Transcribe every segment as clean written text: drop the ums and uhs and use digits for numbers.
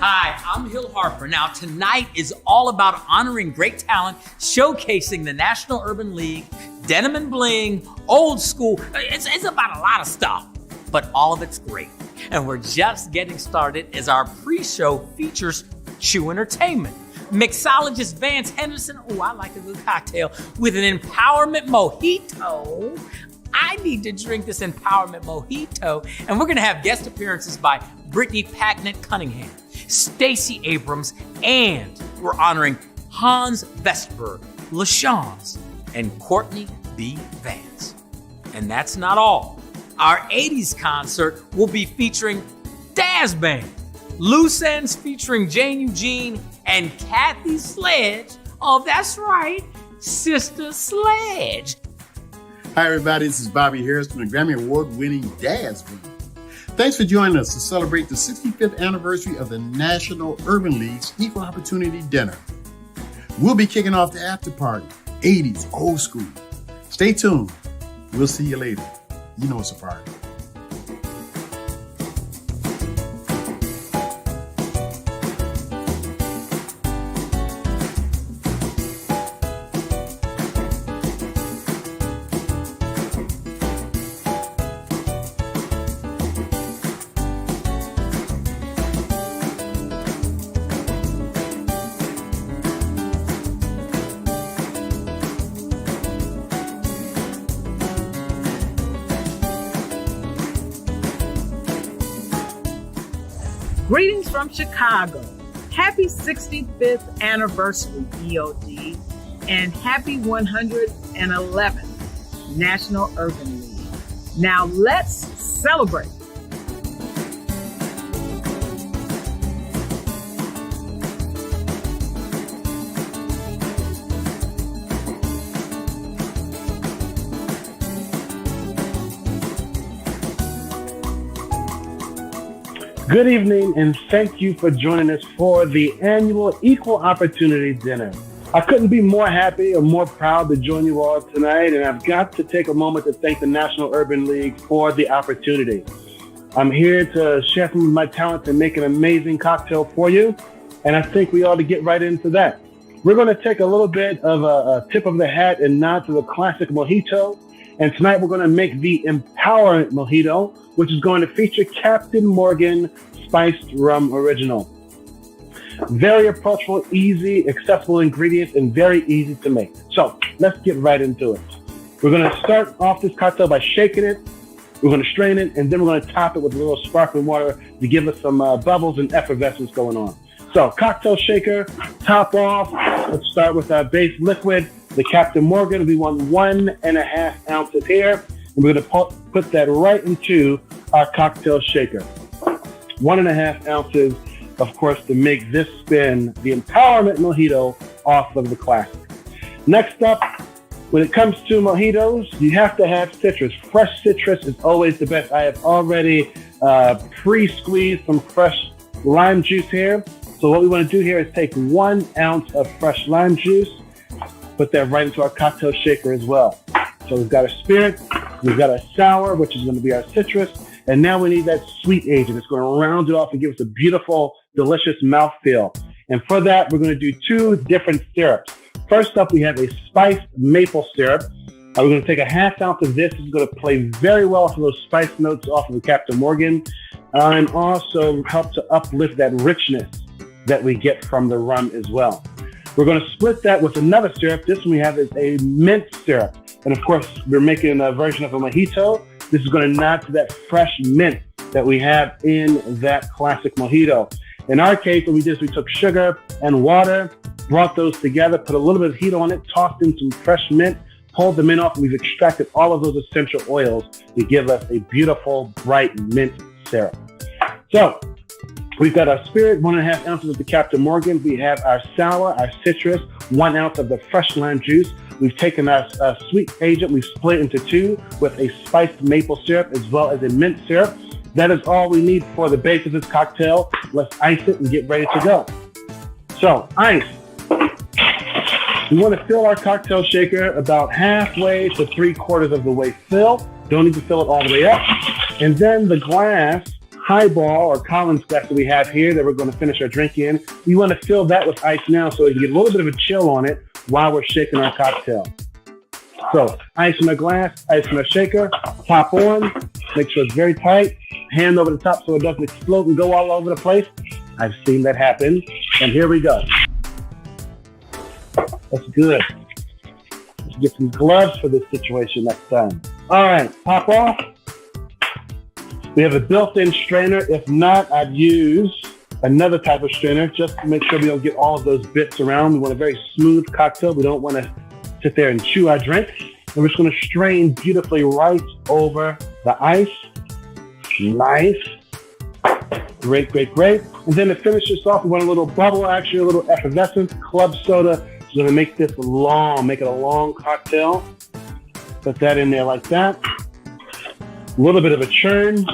Hi, I'm Hill Harper. Now, tonight is all about honoring great talent, showcasing the National Urban League, Denim and Bling, old school. It's about a lot of stuff, but all of it's great. And we're just getting started as our pre-show features Chew Entertainment. Mixologist Vance Henderson, I like a good cocktail, with an Empowerment Mojito. I need to drink this Empowerment Mojito. And we're gonna have guest appearances by Brittany Packnett Cunningham, Stacey Abrams, and we're honoring Hans Vestberg, LaChance, and Courtney B. Vance. And that's not all. Our 80s concert will be featuring Daz Band, Loose Ends featuring Jane Eugene, and Kathy Sledge. Oh, that's right, Sister Sledge. Hi, everybody. This is Bobby Harris from the Grammy Award-winning Daz Band. Thanks for joining us to celebrate the 65th anniversary of the National Urban League's Equal Opportunity Dinner. We'll be kicking off the after party, 80s, old school. Stay tuned. We'll see you later. You know it's a party. Greetings from Chicago. Happy 65th anniversary, EOD, and happy 111th National Urban League. Now let's celebrate. Good evening, and thank you for joining us for the annual Equal Opportunity Dinner. I couldn't be more happy or more proud to join you all tonight, and I've got to take a moment to thank the National Urban League for the opportunity. I'm here to share some of my talents and make an amazing cocktail for you, and I think we ought to get right into that. We're going to take a little bit of a tip of the hat and nod to the classic mojito, and tonight we're going to make the Empowerment Mojito, which is going to feature Captain Morgan Spiced Rum Original. Very approachable, easy, accessible ingredients, and very easy to make. So let's get right into it. We're going to start off this cocktail by shaking it. We're going to strain it, and then we're going to top it with a little sparkling water to give us some bubbles and effervescence going on. So cocktail shaker, top off. Let's start with our base liquid, the Captain Morgan. We want 1.5 ounces here. And we're going to put that right into our cocktail shaker. 1.5 ounces, of course, to make this spin the Empowerment Mojito off of the classic. Next up, when it comes to mojitos, you have to have citrus. Fresh citrus is always the best. I have already pre-squeezed some fresh lime juice here. So what we want to do here is take 1 ounce of fresh lime juice, put that right into our cocktail shaker as well. So we've got a spirit, we've got a sour, which is going to be our citrus, and now we need that sweet agent. It's going to round it off and give us a beautiful, delicious mouthfeel. And for that, we're going to do 2 different syrups. First up, we have a spiced maple syrup. We're going to take a 1/2 ounce of this. It's going to play very well for those spice notes off of the Captain Morgan, and also help to uplift that richness that we get from the rum as well. We're going to split that with another syrup. This one we have is a mint syrup. And of course, we're making a version of a mojito. This is going to nod to that fresh mint that we have in that classic mojito. In our case, what we did is we took sugar and water, brought those together, put a little bit of heat on it, tossed in some fresh mint, pulled the mint off, and we've extracted all of those essential oils to give us a beautiful, bright mint syrup. So we've got our spirit, 1.5 ounces of the Captain Morgan. We have our sour, our citrus, 1 ounce of the fresh lime juice. We've taken our sweet agent, we've split it into 2 with a spiced maple syrup as well as a mint syrup. That is all we need for the base of this cocktail. Let's ice it and get ready to go. So, ice. We want to fill our cocktail shaker about halfway to 3/4 of the way fill. Don't need to fill it all the way up. And then the glass highball or Collins glass that we have here that we're going to finish our drink in. We want to fill that with ice now so we can get a little bit of a chill on it while we're shaking our cocktail. So ice in a glass, ice in a shaker, top on, make sure it's very tight, hand over the top so it doesn't explode and go all over the place. I've seen that happen, and here we go. That's good. Let's get some gloves for this situation next time. All right, pop off. We have a built-in strainer. If not, I'd use another type of strainer just to make sure we don't get all of those bits around. We want a very smooth cocktail. We don't want to sit there and chew our drink. And we're just going to strain beautifully right over the ice. Nice. Great, great, great. And then to finish this off, we want a little bubble action, a little effervescence. Club soda is going to make this long, make it a long cocktail. Put that in there like that. A little bit of a churn.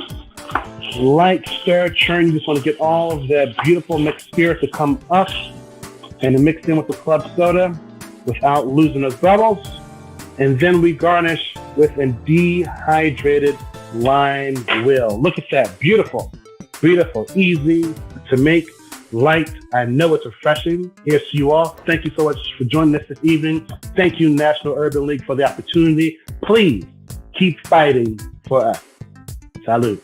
Light stir, churn. You just want to get all of the beautiful mixed spirit to come up and to mix in with the club soda without losing those bubbles. And then we garnish with a dehydrated lime will. Look at that. Beautiful. Beautiful. Easy to make. Light. I know it's refreshing. Here's to you all. Thank you so much for joining us this evening. Thank you, National Urban League, for the opportunity. Please keep fighting for us. Salud.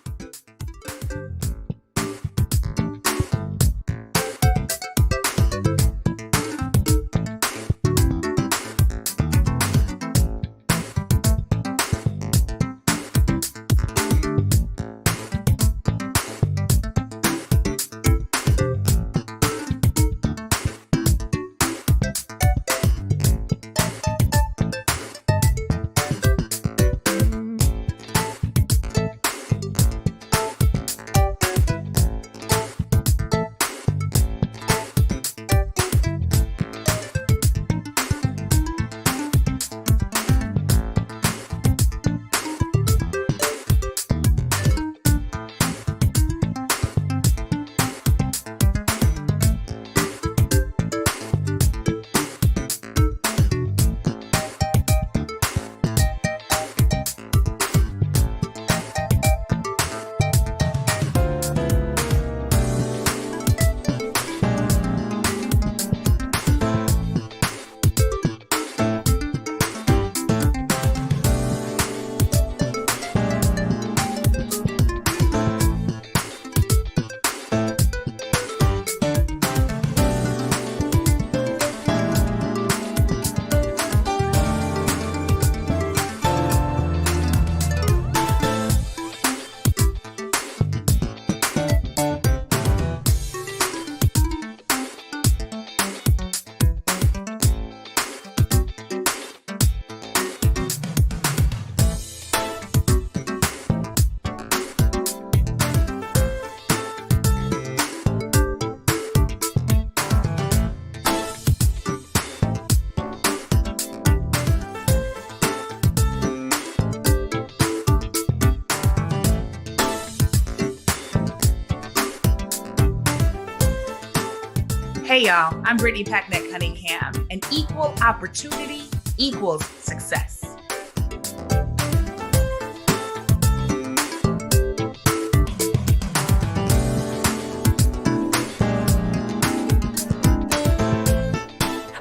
Hey y'all, I'm Brittany Packnett Cunningham, and equal opportunity equals success.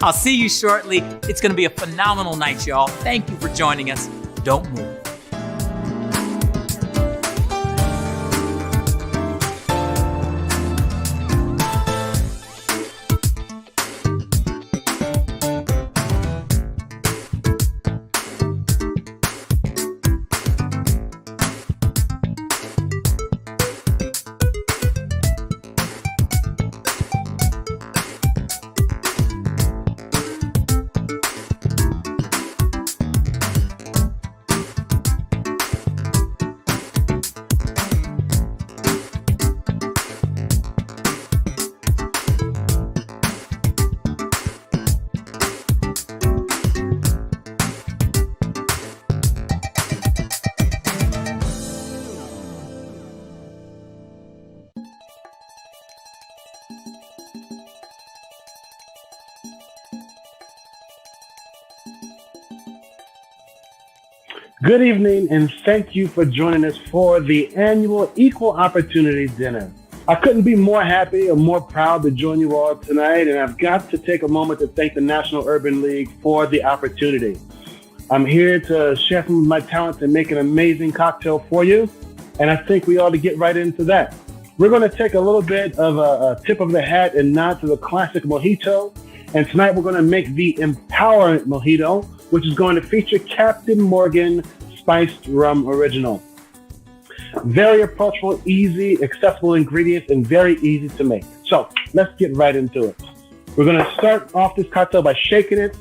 I'll see you shortly. It's going to be a phenomenal night, y'all. Thank you for joining us. Don't move. Good evening, and thank you for joining us for the annual Equal Opportunity Dinner. I couldn't be more happy or more proud to join you all tonight, and I've got to take a moment to thank the National Urban League for the opportunity. I'm here to share some of my talents and make an amazing cocktail for you, and I think we ought to get right into that. We're going to take a little bit of a tip of the hat and nod to the classic mojito, and tonight we're going to make the Empowerment Mojito, which is going to feature Captain Morgan Spiced Rum Original. Very approachable, easy, accessible ingredients, and very easy to make. So let's get right into it. We're going to start off this cocktail by shaking it.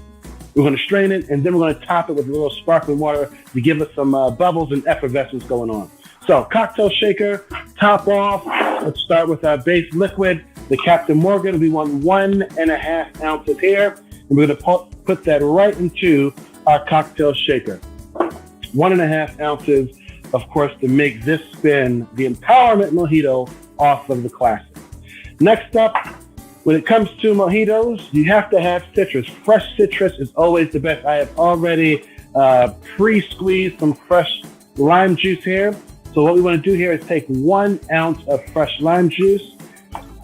We're going to strain it, and then we're going to top it with a little sparkling water to give us some bubbles and effervescence going on. So cocktail shaker, top off. Let's start with our base liquid, the Captain Morgan. We want 1.5 ounces here, and we're going to put that right into our cocktail shaker. 1.5 ounces, of course, to make this spin the Empowerment Mojito off of the classic. Next up, when it comes to mojitos, you have to have citrus. Fresh citrus is always the best. I have already pre-squeezed some fresh lime juice here. So what we want to do here is take 1 ounce of fresh lime juice,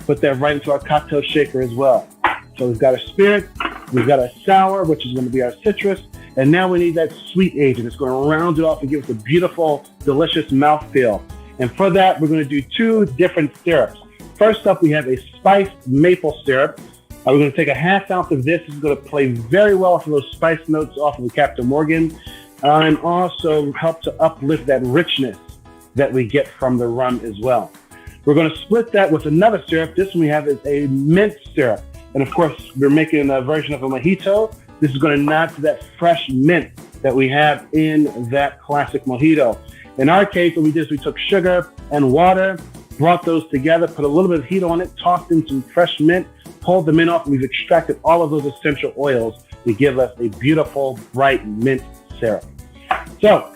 put that right into our cocktail shaker as well. So we've got a spirit, we've got a sour, which is going to be our citrus, and now we need that sweet agent. It's going to round it off and give us a beautiful, delicious mouthfeel. And for that, we're going to do 2 different syrups. First up, we have a spiced maple syrup. We're going to take a 1/2 ounce of this. This is going to play very well for those spice notes off of the Captain Morgan, and also help to uplift that richness that we get from the rum as well. We're going to split that with another syrup. This one we have is a mint syrup. And of course, we're making a version of a mojito. This is going to nod to that fresh mint that we have in that classic mojito. In our case, what we did is we took sugar and water, brought those together, put a little bit of heat on it, tossed in some fresh mint, pulled the mint off, and we've extracted all of those essential oils to give us a beautiful, bright mint syrup. So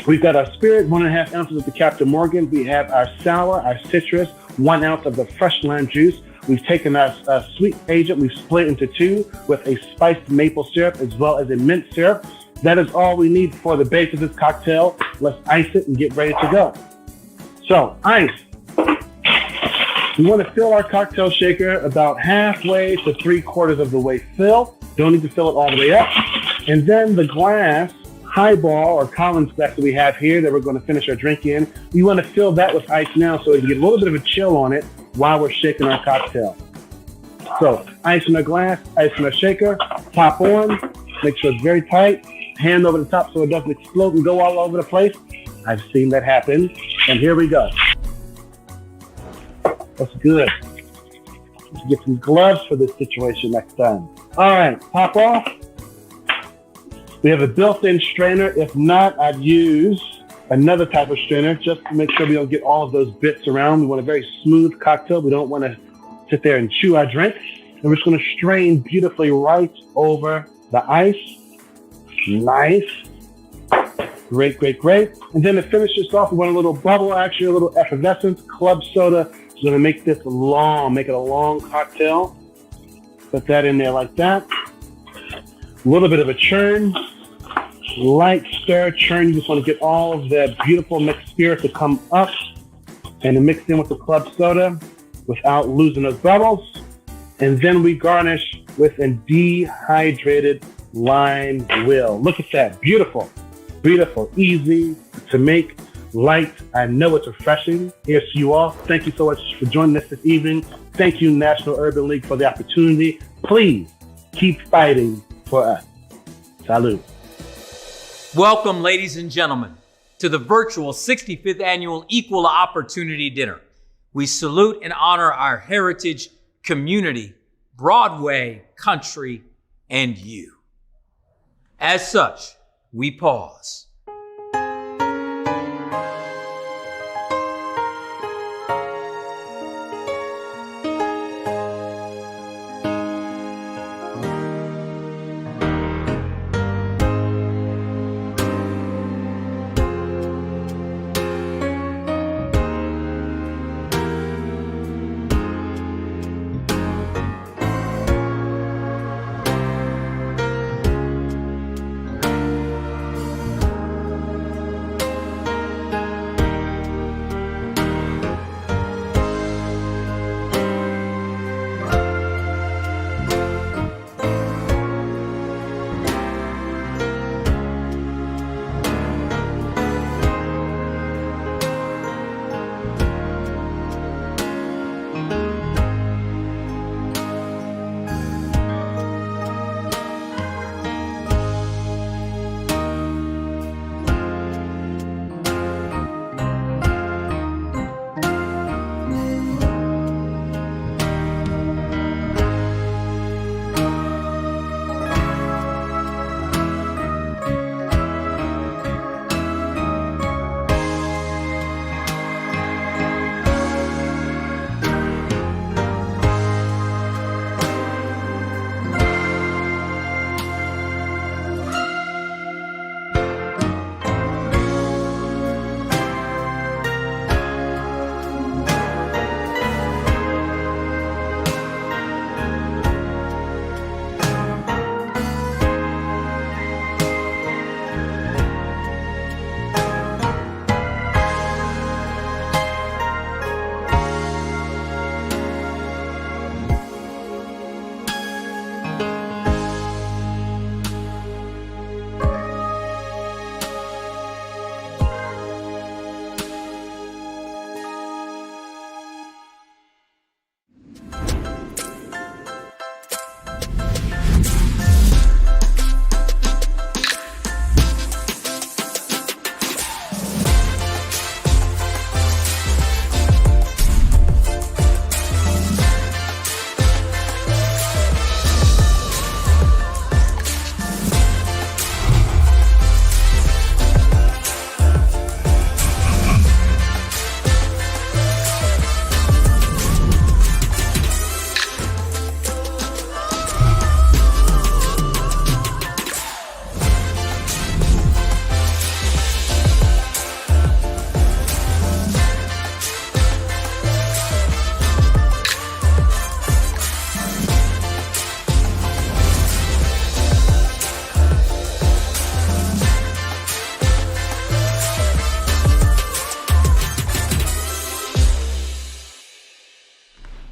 we've got our spirit, 1.5 ounces of the Captain Morgan. We have our sour, our citrus, 1 ounce of the fresh lime juice. We've taken our sweet agent, we've split into 2 with a spiced maple syrup as well as a mint syrup. That is all we need for the base of this cocktail. Let's ice it and get ready to go. So, ice. We want to fill our cocktail shaker about halfway to 3/4 of the way fill. Don't need to fill it all the way up. And then the glass, highball or Collins glass that we have here that we're going to finish our drink in, we want to fill that with ice now so we can get a little bit of a chill on it while we're shaking our cocktail. So ice in our glass, ice in our shaker, top on, make sure it's very tight, hand over the top so it doesn't explode and go all over the place. I've seen that happen, and here we go. That's good. Let's get some gloves for this situation next time. All right, pop off. We have a built-in strainer. If not, I'd use another type of strainer just to make sure we don't get all of those bits around. We want a very smooth cocktail. We don't want to sit there and chew our drink. And we're just going to strain beautifully right over the ice. Nice. Great, great, great. And then to finish this off, we want a little bubble action, a little effervescence. Club soda is going to make this long, make it a long cocktail. Put that in there like that. A little bit of a churn. Light stir, churn. You just want to get all of that beautiful mixed spirit to come up and to mix in with the club soda without losing those bubbles. And then we garnish with a dehydrated lime will. Look at that. Beautiful. Beautiful. Easy to make. Light. I know it's refreshing. Here's to you all. Thank you so much for joining us this evening. Thank you, National Urban League, for the opportunity. Please keep fighting for us. Salud. Welcome, ladies and gentlemen, to the virtual 65th Annual Equal Opportunity Dinner. We salute and honor our heritage, community, Broadway, country, and you. As such, we pause.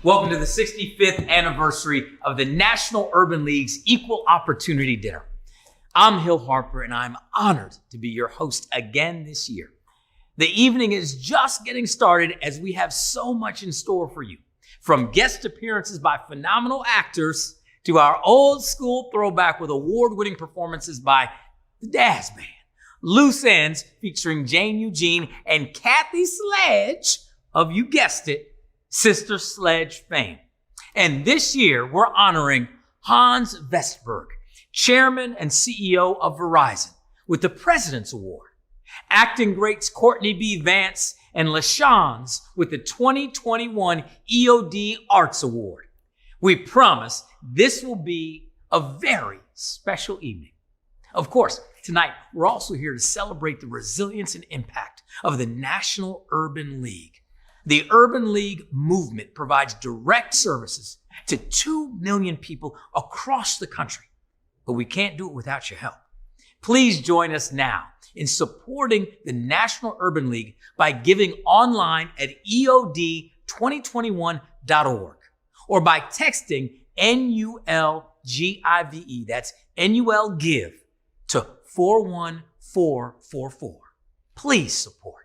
Welcome to the 65th anniversary of the National Urban League's Equal Opportunity Dinner. I'm Hill Harper, and I'm honored to be your host again this year. The evening is just getting started as we have so much in store for you. From guest appearances by phenomenal actors to our old school throwback with award-winning performances by the Dazz Band, Loose Ends featuring Jane Eugene and Kathy Sledge of, you guessed it, Sister Sledge fame. And this year, we're honoring Hans Vestberg, Chairman and CEO of Verizon, with the President's Award. Acting greats Courtney B. Vance and LaShawns with the 2021 EOD Arts Award. We promise this will be a very special evening. Of course, tonight, we're also here to celebrate the resilience and impact of the National Urban League. The Urban League movement provides direct services to 2 million people across the country, but we can't do it without your help. Please join us now in supporting the National Urban League by giving online at EOD2021.org or by texting NULGIVE, that's NULGIVE, to 41444. Please support.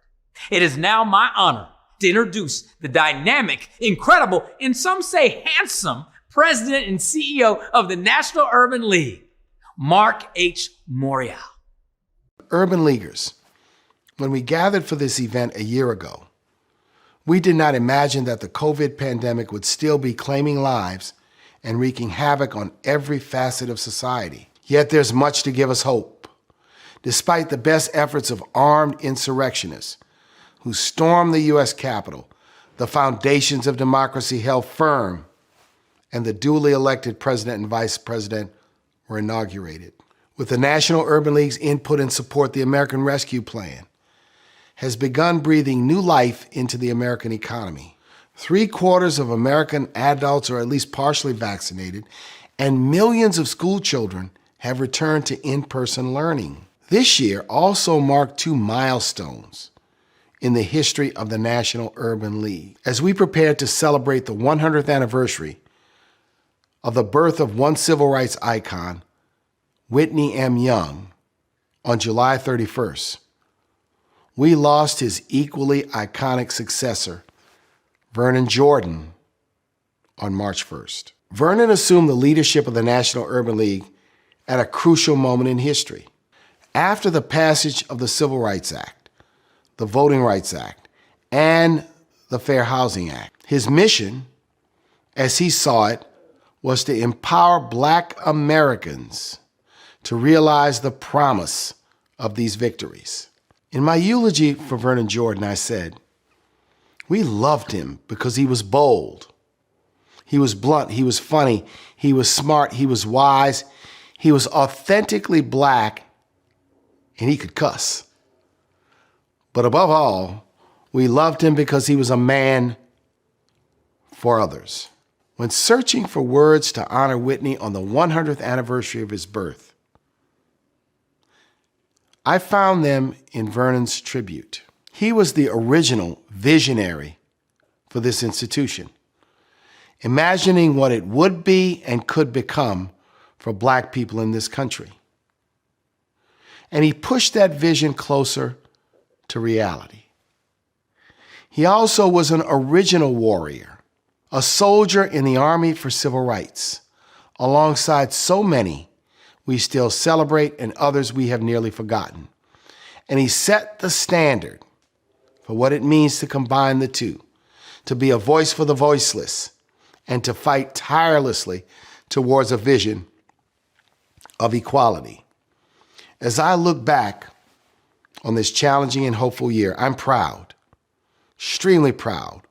It is now my honor to introduce the dynamic, incredible, and some say handsome President and CEO of the National Urban League, Mark H. Morial. Urban Leaguers, when we gathered for this event a year ago, we did not imagine that the COVID pandemic would still be claiming lives and wreaking havoc on every facet of society. Yet there's much to give us hope. Despite the best efforts of armed insurrectionists who stormed the U.S. Capitol, the foundations of democracy held firm, and the duly elected president and vice president were inaugurated. With the National Urban League's input and support, the American Rescue Plan has begun breathing new life into the American economy. 3/4 of American adults are at least partially vaccinated, and millions of school children have returned to in-person learning. This year also marked 2 milestones in the history of the National Urban League. As we prepare to celebrate the 100th anniversary of the birth of one civil rights icon, Whitney M. Young, on July 31st, we lost his equally iconic successor, Vernon Jordan, on March 1st. Vernon assumed the leadership of the National Urban League at a crucial moment in history. After the passage of the Civil Rights Act, the Voting Rights Act, and the Fair Housing Act, his mission, as he saw it, was to empower Black Americans to realize the promise of these victories. In my eulogy for Vernon Jordan, I said, we loved him because he was bold. He was blunt, he was funny, he was smart, he was wise, he was authentically Black, and he could cuss. But above all, we loved him because he was a man for others. When searching for words to honor Whitney on the 100th anniversary of his birth, I found them in Vernon's tribute. He was the original visionary for this institution, imagining what it would be and could become for Black people in this country. And he pushed that vision closer to reality. He also was an original warrior, a soldier in the Army for Civil Rights, alongside so many we still celebrate and others we have nearly forgotten. And he set the standard for what it means to combine the two, to be a voice for the voiceless, and to fight tirelessly towards a vision of equality. As I look back on this challenging and hopeful year, I'm proud, extremely proud,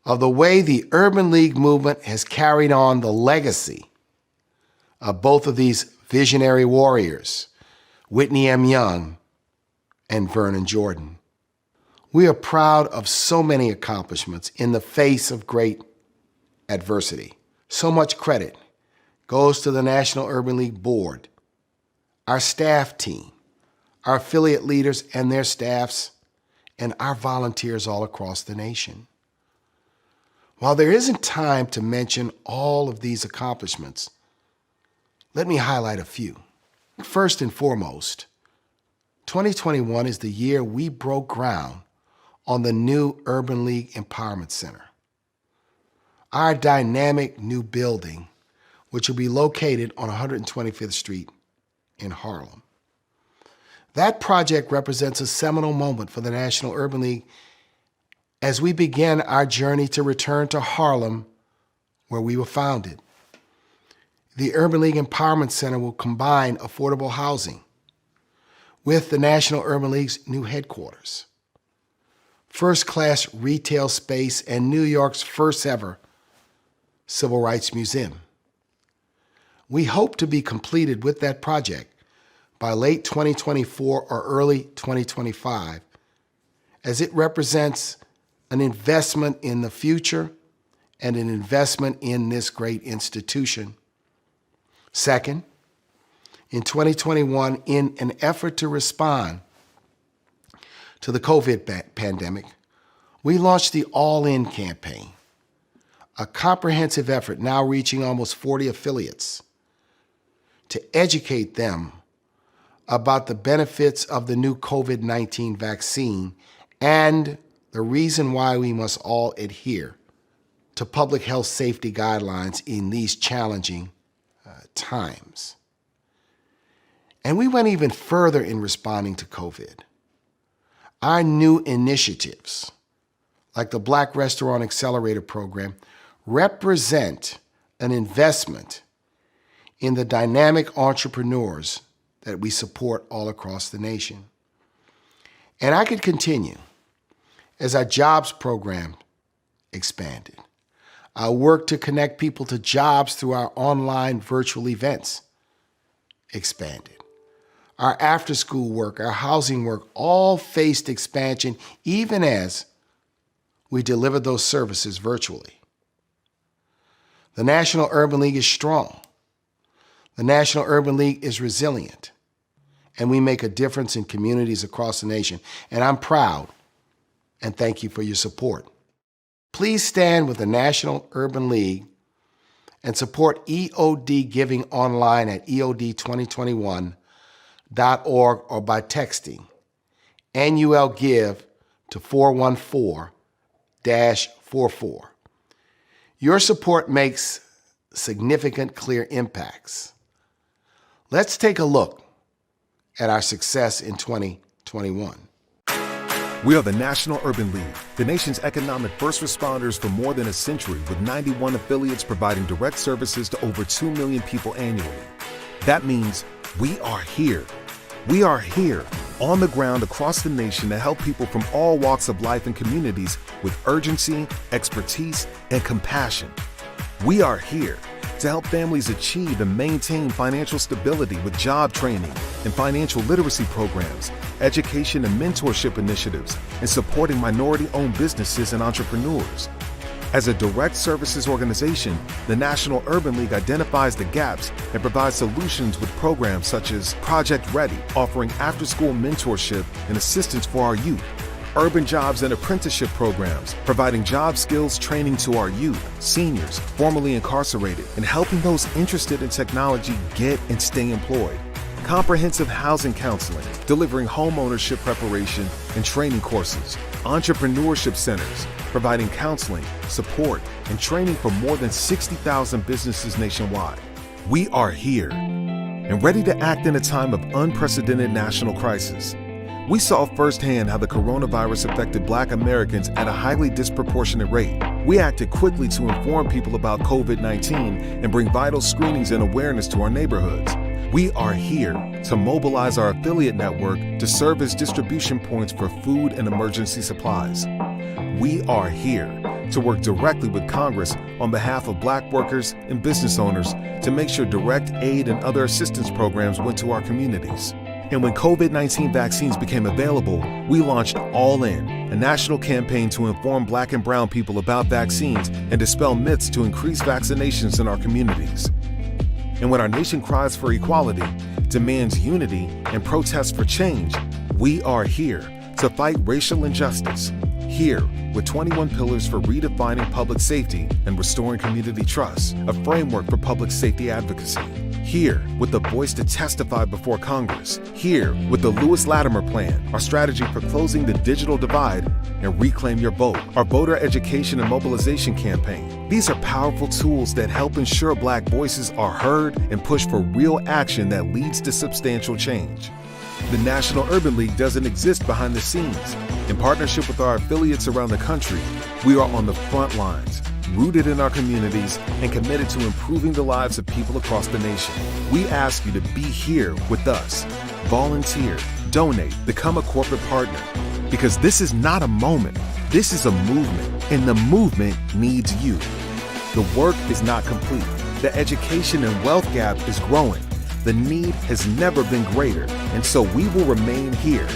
of the way the Urban League movement has carried on the legacy of both of these visionary warriors, Whitney M. Young and Vernon Jordan. We are proud of so many accomplishments in the face of great adversity. So much credit goes to the National Urban League Board, our staff team, our affiliate leaders and their staffs, and our volunteers all across the nation. While there isn't time to mention all of these accomplishments, let me highlight a few. First and foremost, 2021 is the year we broke ground on the new Urban League Empowerment Center. Our dynamic new building, which will be located on 125th Street in Harlem. That project represents a seminal moment for the National Urban League as we begin our journey to return to Harlem, where we were founded. The Urban League Empowerment Center will combine affordable housing with the National Urban League's new headquarters, first-class retail space, and New York's first ever Civil Rights Museum. We hope to be completed with that project by late 2024 or early 2025, as it represents an investment in the future and an investment in this great institution. Second, in 2021, in an effort to respond to the COVID pandemic, we launched the All In campaign, a comprehensive effort now reaching almost 40 affiliates to educate them about the benefits of the new COVID-19 vaccine and the reason why we must all adhere to public health safety guidelines in these challenging times. And we went even further in responding to COVID. Our new initiatives, like the Black Restaurant Accelerator Program, represent an investment in the dynamic entrepreneurs that we support all across the nation. And I could continue as our jobs program expanded. Our work to connect people to jobs through our online virtual events expanded. Our after-school work, our housing work, all faced expansion even as we delivered those services virtually. The National Urban League is strong. The National Urban League is resilient. And we make a difference in communities across the nation. And I'm proud and thank you for your support. Please stand with the National Urban League and support EOD giving online at eod2021.org or by texting NUL Give to 414-44. Your support makes significant, clear impacts. Let's take a look at our success in 2021. We are the National Urban League, the nation's economic first responders for more than a century, with 91 affiliates providing direct services to over 2 million people annually. That means we are here. We are here, on the ground across the nation to help people from all walks of life and communities with urgency, expertise, and compassion. We are here to help families achieve and maintain financial stability with job training and financial literacy programs, education and mentorship initiatives, and supporting minority-owned businesses and entrepreneurs. As a direct services organization, the National Urban League identifies the gaps and provides solutions with programs such as Project Ready, offering after-school mentorship and assistance for our youth, urban jobs and apprenticeship programs, providing job skills training to our youth, seniors, formerly incarcerated, and helping those interested in technology get and stay employed. Comprehensive housing counseling, delivering home ownership preparation and training courses. Entrepreneurship centers, providing counseling, support, and training for more than 60,000 businesses nationwide. We are here and ready to act in a time of unprecedented national crisis. We saw firsthand how the coronavirus affected Black Americans at a highly disproportionate rate. We acted quickly to inform people about COVID-19 and bring vital screenings and awareness to our neighborhoods. We are here to mobilize our affiliate network to serve as distribution points for food and emergency supplies. We are here to work directly with Congress on behalf of Black workers and business owners to make sure direct aid and other assistance programs went to our communities. And when COVID-19 vaccines became available, we launched All In, a national campaign to inform Black and brown people about vaccines and dispel myths to increase vaccinations in our communities. And when our nation cries for equality, demands unity, and protests for change, we are here to fight racial injustice, Here, with 21 pillars for redefining public safety and restoring community trust, a framework for public safety advocacy. Here, with the voice to testify before Congress. Here, with the Lewis Latimer Plan, our strategy for closing the digital divide and reclaim your vote, our voter education and mobilization campaign. These are powerful tools that help ensure Black voices are heard and push for real action that leads to substantial change. The National Urban League doesn't exist behind the scenes. In partnership with our affiliates around the country, we are on the front lines, rooted in our communities, and committed to improving the lives of people across the nation. We ask you to be here with us. Volunteer, donate, become a corporate partner. Because this is not a moment, this is a movement, and the movement needs you. The work is not complete. The education and wealth gap is growing. The need has never been greater, and so we will remain here,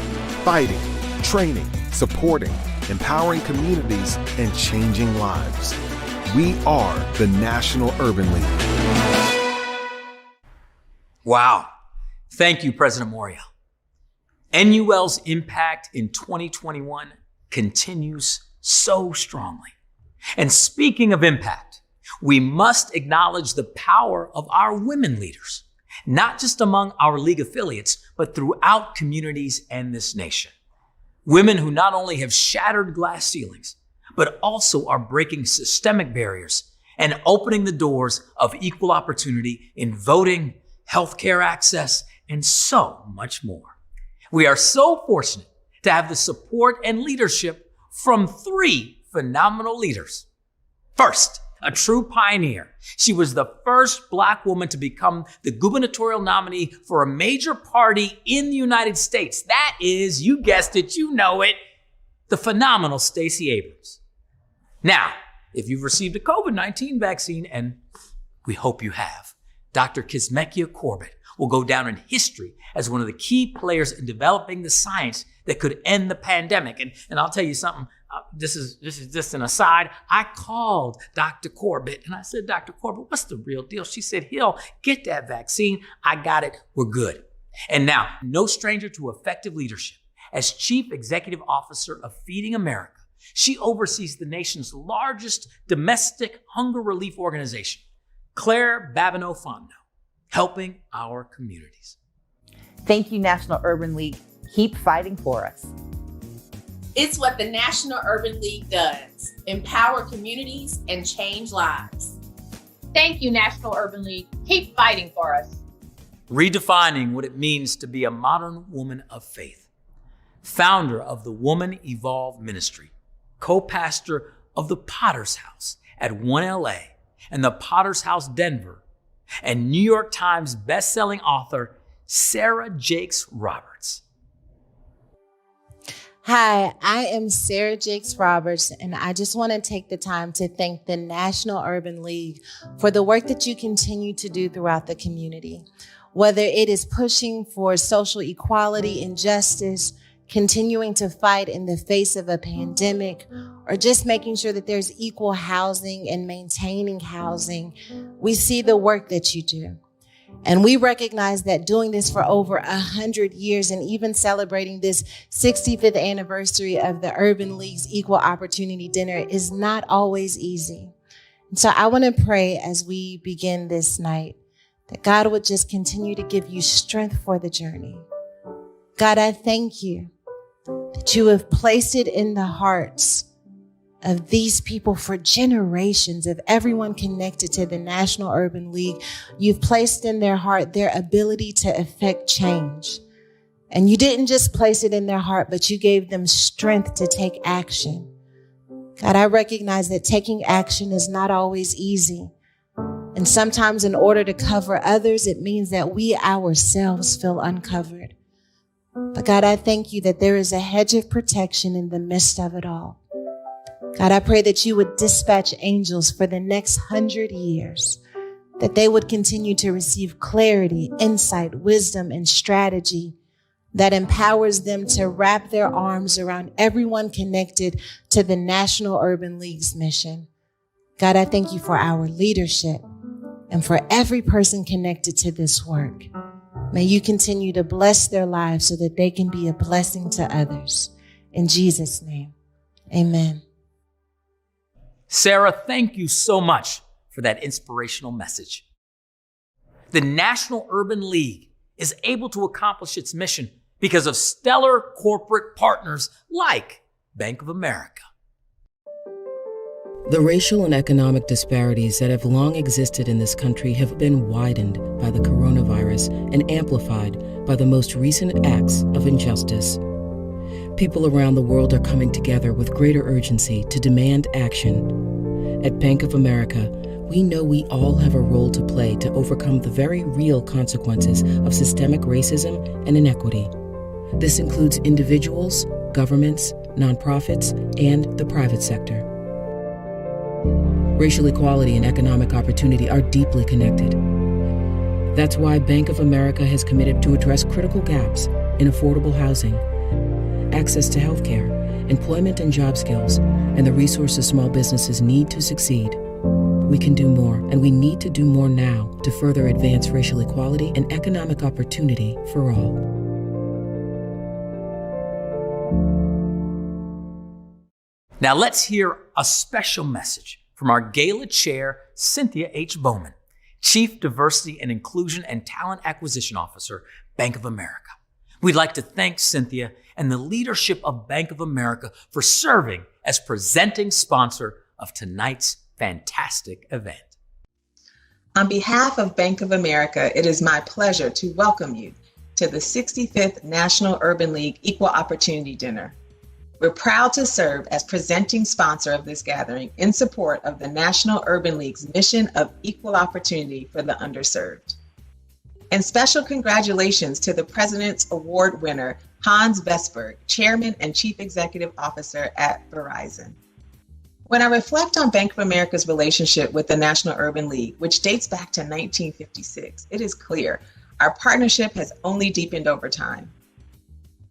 fighting, training, supporting, empowering communities, and changing lives. We are the National Urban League. Wow. Thank you, President Morial. NUL's impact in 2021 continues so strongly. And speaking of impact, we must acknowledge the power of our women leaders, not just among our league affiliates, but throughout communities and this nation. Women who not only have shattered glass ceilings, but also are breaking systemic barriers and opening the doors of equal opportunity in voting, healthcare access, and so much more. We are so fortunate to have the support and leadership from 3 phenomenal leaders. First, a true pioneer. She was the first Black woman to become the gubernatorial nominee for a major party in the United States. That is, you guessed it, you know it, the phenomenal Stacey Abrams. Now, if you've received a COVID-19 vaccine, and we hope you have, Dr. Kizzmekia Corbett will go down in history as one of the key players in developing the science that could end the pandemic. And I'll tell you something, this is just an aside. I called Dr. Corbett and I said, Dr. Corbett, what's the real deal? She said, Hill, get that vaccine. I got it. We're good. And now, no stranger to effective leadership. As Chief Executive Officer of Feeding America, she oversees the nation's largest domestic hunger relief organization, Claire Babineau-Fontenot, helping our communities. Thank you, National Urban League. Keep fighting for us. It's what the National Urban League does: empower communities and change lives. Thank you, National Urban League. Keep fighting for us. Redefining what it means to be a modern woman of faith. Founder of the Woman Evolve Ministry, co-pastor of the Potter's House at 1LA and the Potter's House Denver, and New York Times best-selling author Sarah Jakes Roberts. Hi, I am Sarah Jakes Roberts, and I just want to take the time to thank the National Urban League for the work that you continue to do throughout the community. Whether it is pushing for social equality and justice, continuing to fight in the face of a pandemic, or just making sure that there's equal housing and maintaining housing, we see the work that you do. And we recognize that doing this for over 100 years and even celebrating this 65th anniversary of the Urban League's Equal Opportunity Dinner is not always easy. And so I want to pray as we begin this night that God would just continue to give you strength for the journey. God, I thank you that you have placed it in the hearts of these people for generations, of everyone connected to the National Urban League. You've placed in their heart their ability to affect change. And you didn't just place it in their heart, but you gave them strength to take action. God, I recognize that taking action is not always easy. And sometimes in order to cover others, it means that we ourselves feel uncovered. But God, I thank you that there is a hedge of protection in the midst of it all. God, I pray that you would dispatch angels for the next 100 years, that they would continue to receive clarity, insight, wisdom, and strategy that empowers them to wrap their arms around everyone connected to the National Urban League's mission. God, I thank you for our leadership and for every person connected to this work. May you continue to bless their lives so that they can be a blessing to others. In Jesus' name, Amen. Sarah, thank you so much for that inspirational message. The National Urban League is able to accomplish its mission because of stellar corporate partners like Bank of America. The racial and economic disparities that have long existed in this country have been widened by the coronavirus and amplified by the most recent acts of injustice. People around the world are coming together with greater urgency to demand action. At Bank of America, we know we all have a role to play to overcome the very real consequences of systemic racism and inequity. This includes individuals, governments, nonprofits, and the private sector. Racial equality and economic opportunity are deeply connected. That's why Bank of America has committed to address critical gaps in affordable housing, access to healthcare, employment and job skills, and the resources small businesses need to succeed. We can do more, and we need to do more now to further advance racial equality and economic opportunity for all. Now let's hear a special message from our gala chair, Cynthia H. Bowman, Chief Diversity and Inclusion and Talent Acquisition Officer, Bank of America. We'd like to thank Cynthia and the leadership of Bank of America for serving as presenting sponsor of tonight's fantastic event. On behalf of Bank of America, it is my pleasure to welcome you to the 65th National Urban League Equal Opportunity Dinner. We're proud to serve as presenting sponsor of this gathering in support of the National Urban League's mission of equal opportunity for the underserved. And special congratulations to the President's Award winner, Hans Vestberg, Chairman and Chief Executive Officer at Verizon. When I reflect on Bank of America's relationship with the National Urban League, which dates back to 1956, it is clear our partnership has only deepened over time.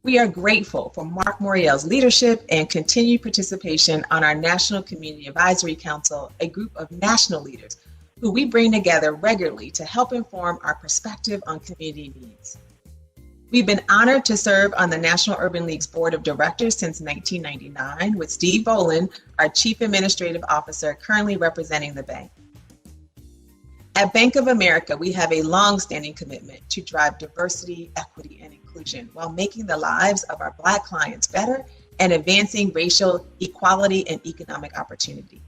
We are grateful for Mark Moriel's leadership and continued participation on our National Community Advisory Council, a group of national leaders who we bring together regularly to help inform our perspective on community needs. We've been honored to serve on the National Urban League's Board of Directors since 1999 with Steve Boland, our Chief Administrative Officer, currently representing the bank. At Bank of America, we have a long-standing commitment to drive diversity, equity, and inclusion while making the lives of our Black clients better and advancing racial equality and economic opportunity.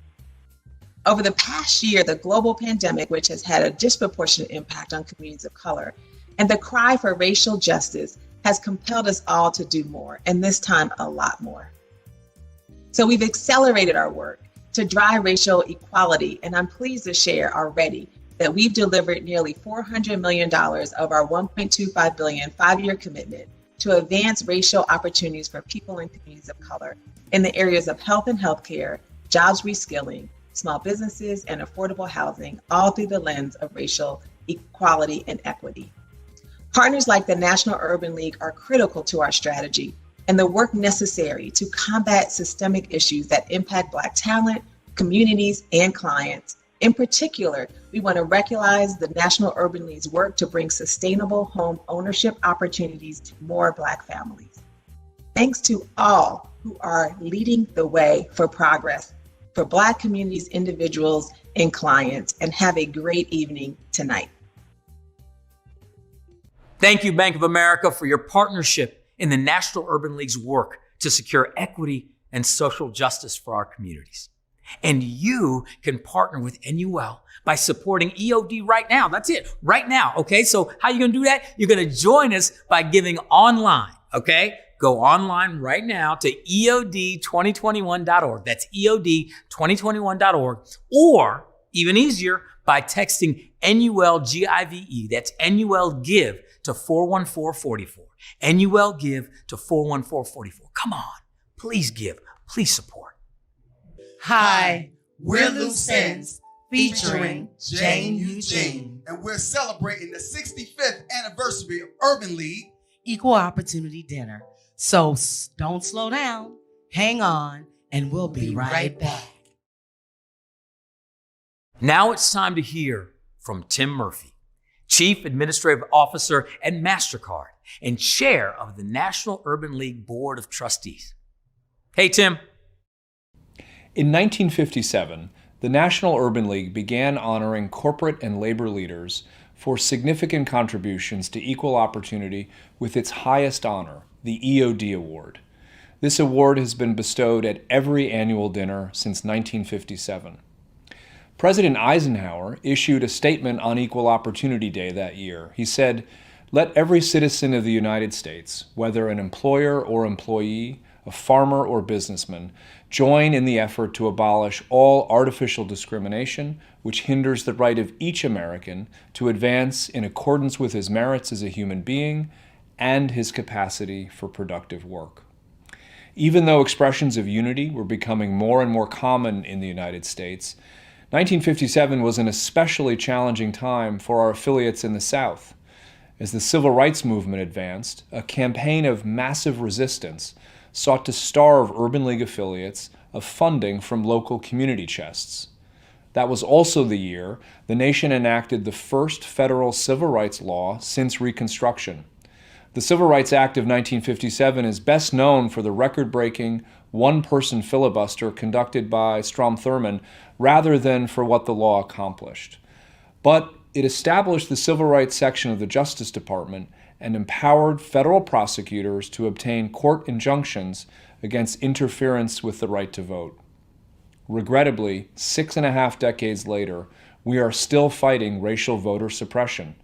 Over the past year, the global pandemic, which has had a disproportionate impact on communities of color, and the cry for racial justice has compelled us all to do more, and this time a lot more. So we've accelerated our work to drive racial equality, and I'm pleased to share already that we've delivered nearly $400 million of our $1.25 billion five-year commitment to advance racial opportunities for people in communities of color in the areas of health and healthcare, jobs reskilling, small businesses, and affordable housing, all through the lens of racial equality and equity. Partners like the National Urban League are critical to our strategy and the work necessary to combat systemic issues that impact Black talent, communities, and clients. In particular, we want to recognize the National Urban League's work to bring sustainable home ownership opportunities to more Black families. Thanks to all who are leading the way for progress for Black communities, individuals, and clients, and have a great evening tonight. Thank you, Bank of America, for your partnership in the National Urban League's work to secure equity and social justice for our communities. And you can partner with NUL by supporting EOD right now. That's it, right now, okay? So how are you going to do that? You're going to join us by giving online, okay? Go online right now to EOD2021.org. That's EOD2021.org. Or, even easier, by texting NULGIVE. That's NUL Give to 41444. NUL Give to 41444. Come on, please give, please support. Hi, we're Loose Ends featuring Jane Eugene. And we're celebrating the 65th anniversary of Urban League Equal Opportunity Dinner. So don't slow down, hang on, and we'll be right back. Now it's time to hear from Tim Murphy, Chief Administrative Officer at MasterCard and Chair of the National Urban League Board of Trustees. Hey, Tim. In 1957, the National Urban League began honoring corporate and labor leaders for significant contributions to equal opportunity with its highest honor, the EOD Award. This award has been bestowed at every annual dinner since 1957. President Eisenhower issued a statement on Equal Opportunity Day that year. He said, "Let every citizen of the United States, whether an employer or employee, a farmer or businessman, join in the effort to abolish all artificial discrimination which hinders the right of each American to advance in accordance with his merits as a human being and his capacity for productive work." Even though expressions of unity were becoming more and more common in the United States, 1957 was an especially challenging time for our affiliates in the South. As the civil rights movement advanced, a campaign of massive resistance sought to starve Urban League affiliates of funding from local community chests. That was also the year the nation enacted the first federal civil rights law since Reconstruction. The Civil Rights Act of 1957 is best known for the record-breaking one-person filibuster conducted by Strom Thurmond rather than for what the law accomplished. But it established the civil rights section of the Justice Department and empowered federal prosecutors to obtain court injunctions against interference with the right to vote. Regrettably, 6.5 decades later, we are still fighting racial voter suppression.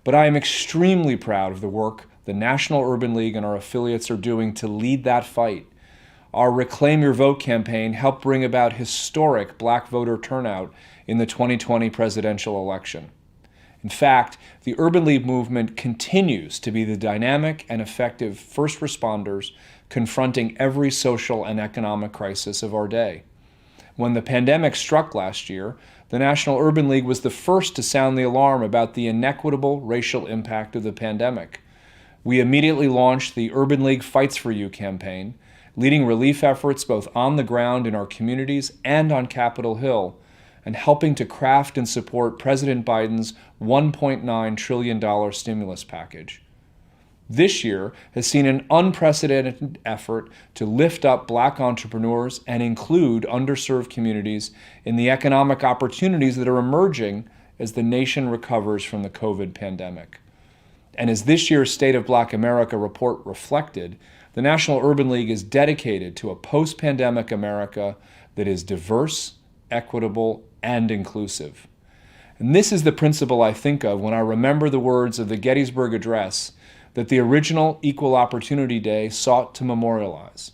But I am extremely proud of the work the National Urban League and our affiliates are doing to lead that fight. Our Reclaim Your Vote campaign helped bring about historic black voter turnout in the 2020 presidential election. In fact, the Urban League movement continues to be the dynamic and effective first responders confronting every social and economic crisis of our day. When the pandemic struck last year, the National Urban League was the first to sound the alarm about the inequitable racial impact of the pandemic. We immediately launched the Urban League Fights for You campaign, leading relief efforts both on the ground in our communities and on Capitol Hill, and helping to craft and support President Biden's $1.9 trillion stimulus package. This year has seen an unprecedented effort to lift up black entrepreneurs and include underserved communities in the economic opportunities that are emerging as the nation recovers from the COVID pandemic. And as this year's State of Black America report reflected, the National Urban League is dedicated to a post-pandemic America that is diverse, equitable, and inclusive. And this is the principle I think of when I remember the words of the Gettysburg Address that the original Equal Opportunity Day sought to memorialize.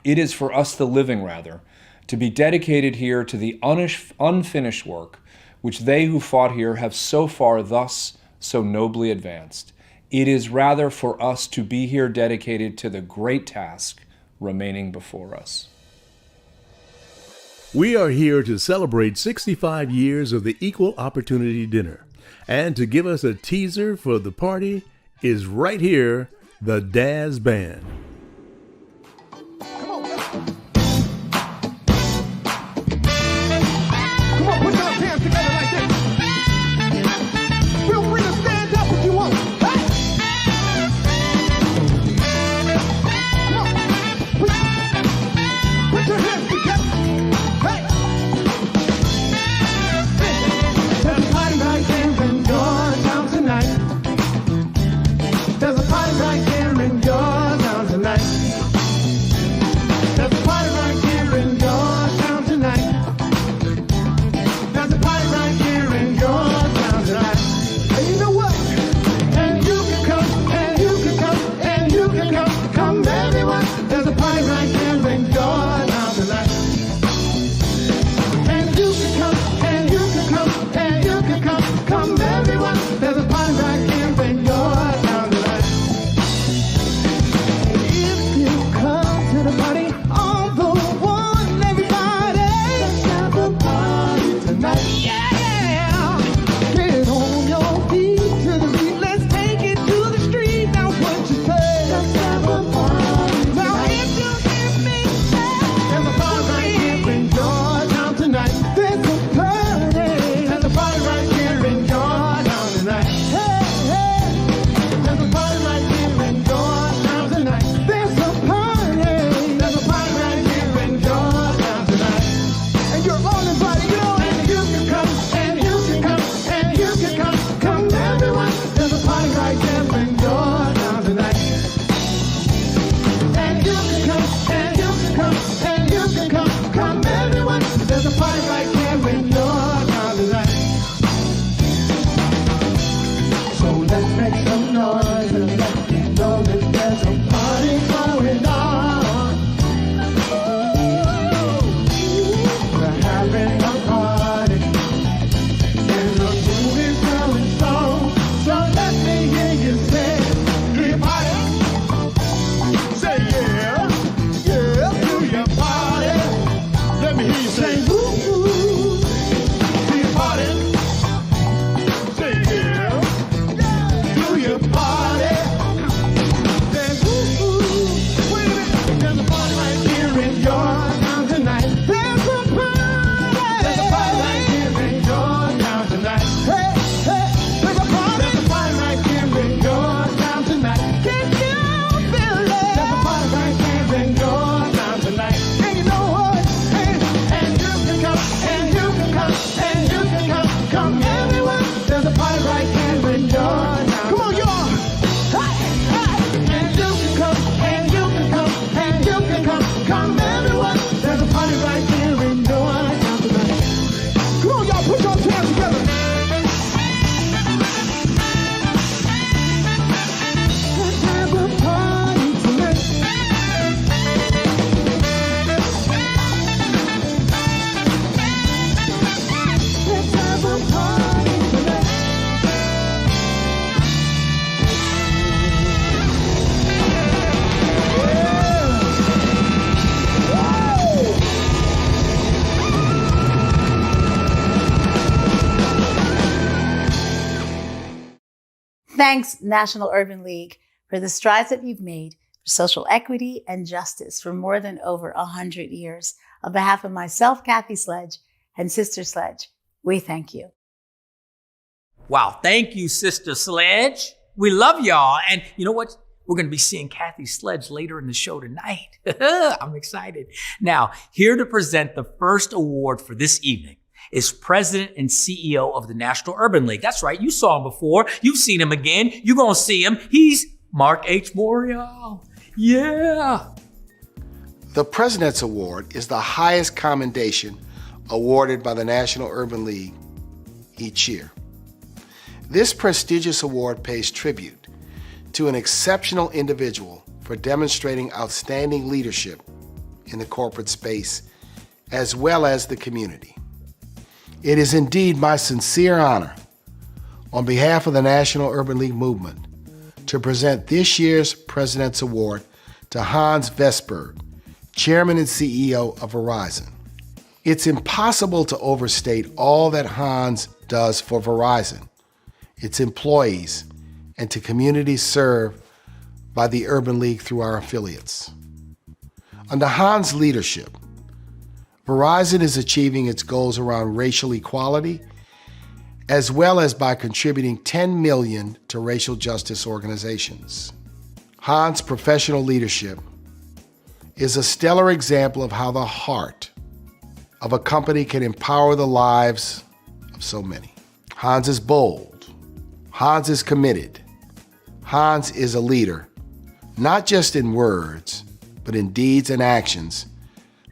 It is for us the living, rather, to be dedicated here to the unfinished work which they who fought here have so far thus so nobly advanced. It is rather for us to be here dedicated to the great task remaining before us. We are here to celebrate 65 years of the Equal Opportunity Dinner. And to give us a teaser for the party is right here, the Daz Band. Come on, put your hands together like this. Feel free to stand up if you want. Hey! Come on. Put your hands together. Hey! There's a party right here in your town tonight. There's a party right here in your town tonight. party right here and no one account tonight. Come on, y'all, put your hands together. Let's have a party tonight. Let's have a party tonight. Thanks, National Urban League, for the strides that you've made for social equity and justice for more than over 100 years. On behalf of myself, Kathy Sledge, and Sister Sledge, we thank you. Wow, thank you, Sister Sledge. We love y'all. And you know what? We're going to be seeing Kathy Sledge later in the show tonight. I'm excited. Now, here to present the first award for this evening is President and CEO of the National Urban League. That's right. You saw him before. You've seen him again. You're going to see him. He's Mark H. Morial. Yeah. The President's Award is the highest commendation awarded by the National Urban League each year. This prestigious award pays tribute to an exceptional individual for demonstrating outstanding leadership in the corporate space as well as the community. It is indeed my sincere honor, on behalf of the National Urban League movement, to present this year's President's Award to Hans Vestberg, Chairman and CEO of Verizon. It's impossible to overstate all that Hans does for Verizon, its employees, and to communities served by the Urban League through our affiliates. Under Hans' leadership, Verizon is achieving its goals around racial equality, as well as by contributing $10 million to racial justice organizations. Hans' professional leadership is a stellar example of how the heart of a company can empower the lives of so many. Hans is bold. Hans is committed. Hans is a leader, not just in words, but in deeds and actions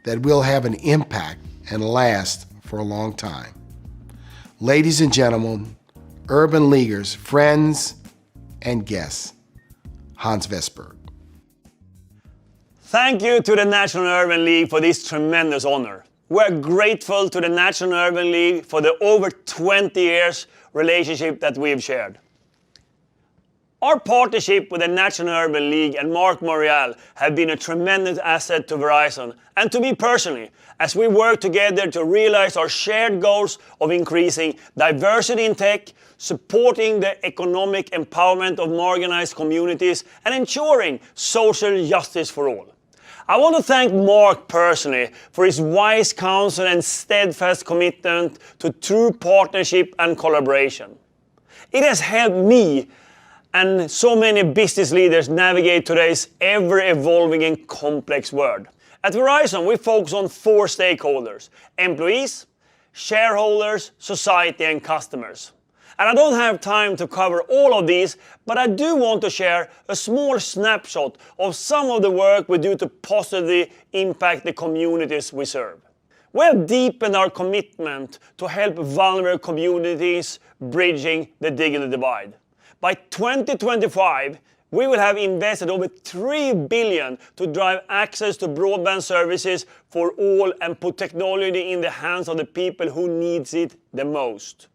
that will have an impact and last for a long time. Ladies and gentlemen, Urban Leaguers, friends, and guests, Hans Vestberg. Thank you to the National Urban League for this tremendous honor. We're grateful to the National Urban League for the over 20 years relationship that we've shared. Our partnership with the National Urban League and Mark Morial have been a tremendous asset to Verizon and to me personally, as we work together to realize our shared goals of increasing diversity in tech, supporting the economic empowerment of marginalized communities, and ensuring social justice for all. I want to thank Mark personally for his wise counsel and steadfast commitment to true partnership and collaboration. It has helped me and so many business leaders navigate today's ever-evolving and complex world. At Verizon, we focus on 4 stakeholders: employees, shareholders, society, and customers. And I don't have time to cover all of these, but I do want to share a small snapshot of some of the work we do to positively impact the communities we serve. We have deepened our commitment to help vulnerable communities bridging the digital divide. By 2025, we will have invested over $3 billion to drive access to broadband services for all and put technology in the hands of the people who needs it the most.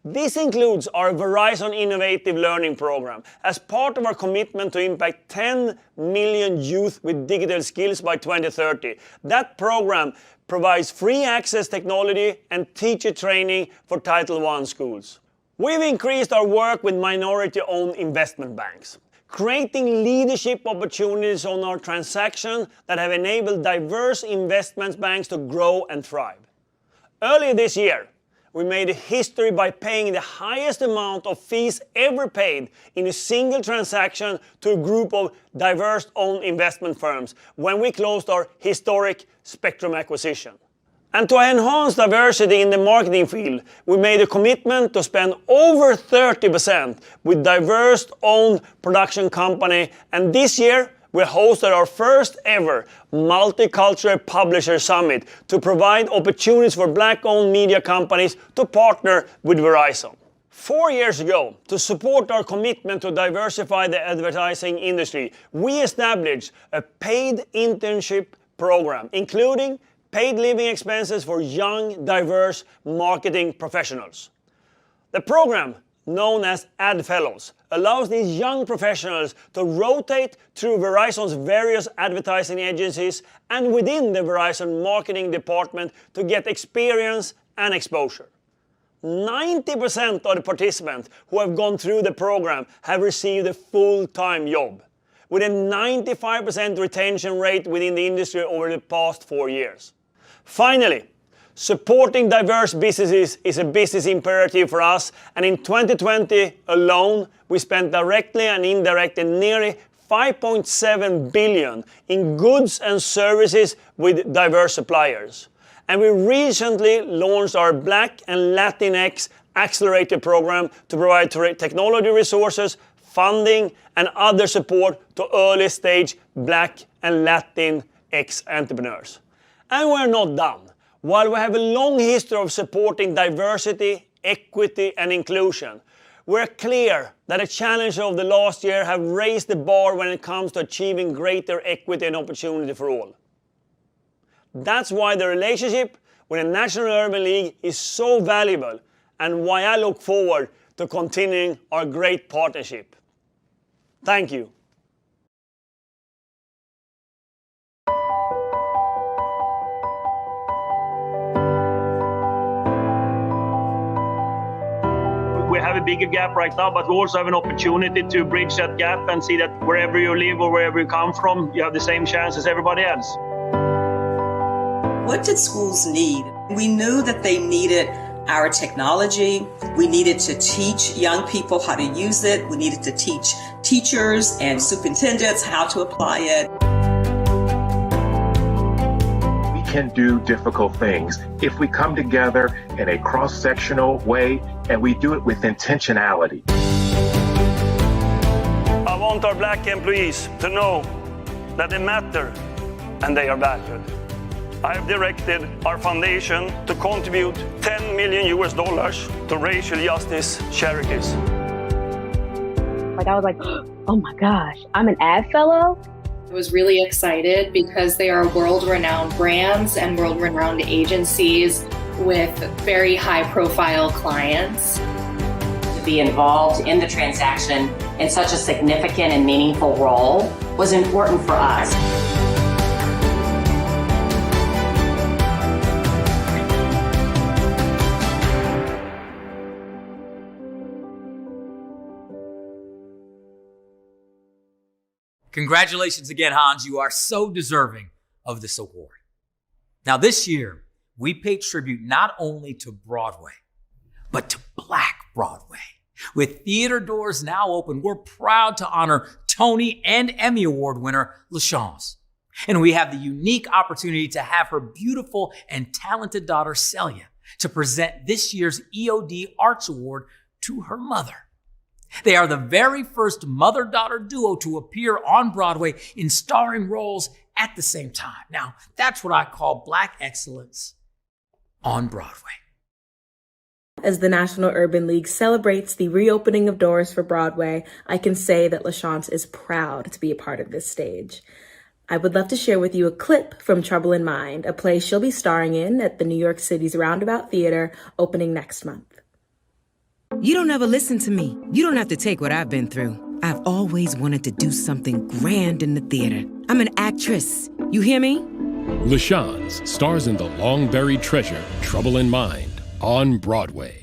This includes our Verizon Innovative Learning Program as part of our commitment to impact 10 million youth with digital skills by 2030. That program provides free access technology and teacher training for Title I schools. We've increased our work with minority-owned investment banks, creating leadership opportunities on our transactions that have enabled diverse investment banks to grow and thrive. Earlier this year, we made history by paying the highest amount of fees ever paid in a single transaction to a group of diverse-owned investment firms when we closed our historic Spectrum acquisition. And to enhance diversity in the marketing field, we made a commitment to spend over 30% with diverse-owned production company, and this year we hosted our first ever Multicultural Publisher Summit to provide opportunities for Black-owned media companies to partner with Verizon. 4 years ago, to support our commitment to diversify the advertising industry, we established a paid internship program, including paid living expenses for young, diverse marketing professionals. The program, known as Ad Fellows, allows these young professionals to rotate through Verizon's various advertising agencies and within the Verizon marketing department to get experience and exposure. 90% of the participants who have gone through the program have received a full-time job, with a 95% retention rate within the industry over the past 4 years. Finally, supporting diverse businesses is a business imperative for us, and in 2020 alone, we spent directly and indirectly nearly $5.7 billion in goods and services with diverse suppliers. And we recently launched our Black and Latinx Accelerator program to provide technology resources, funding, and other support to early-stage Black and Latinx entrepreneurs. And we're not done. While we have a long history of supporting diversity, equity, and inclusion, we're clear that the challenges of the last year have raised the bar when it comes to achieving greater equity and opportunity for all. That's why the relationship with the National Urban League is so valuable and why I look forward to continuing our great partnership. Thank you. We have a bigger gap right now, but we also have an opportunity to bridge that gap and see that wherever you live or wherever you come from, you have the same chance as everybody else. What did schools need? We knew that they needed our technology. We needed to teach young people how to use it. We needed to teach teachers and superintendents how to apply it. We can do difficult things if we come together in a cross-sectional way and we do it with intentionality. I want our Black employees to know that they matter and they are valued. I have directed our foundation to contribute $10 million to racial justice charities. I was like, oh my gosh, I'm an ad fellow? I was really excited because they are world-renowned brands and world-renowned agencies with very high-profile clients. To be involved in the transaction in such a significant and meaningful role was important for us. Congratulations again, Hans. You are so deserving of this award. Now, this year, we pay tribute not only to Broadway, but to Black Broadway. With theater doors now open, we're proud to honor Tony and Emmy Award winner LaChance. And we have the unique opportunity to have her beautiful and talented daughter, Celia, to present this year's EOD Arts Award to her mother. They are the very first mother-daughter duo to appear on Broadway in starring roles at the same time. Now, that's what I call Black excellence on Broadway. As the National Urban League celebrates the reopening of doors for Broadway, I can say that LaChance is proud to be a part of this stage. I would love to share with you a clip from Trouble in Mind, a play she'll be starring in at the New York City's Roundabout Theater, opening next month. You don't ever listen to me. You don't have to take what I've been through. I've always wanted to do something grand in the theater. I'm an actress. You hear me? LaChance stars in the long-buried treasure, Trouble in Mind, on Broadway.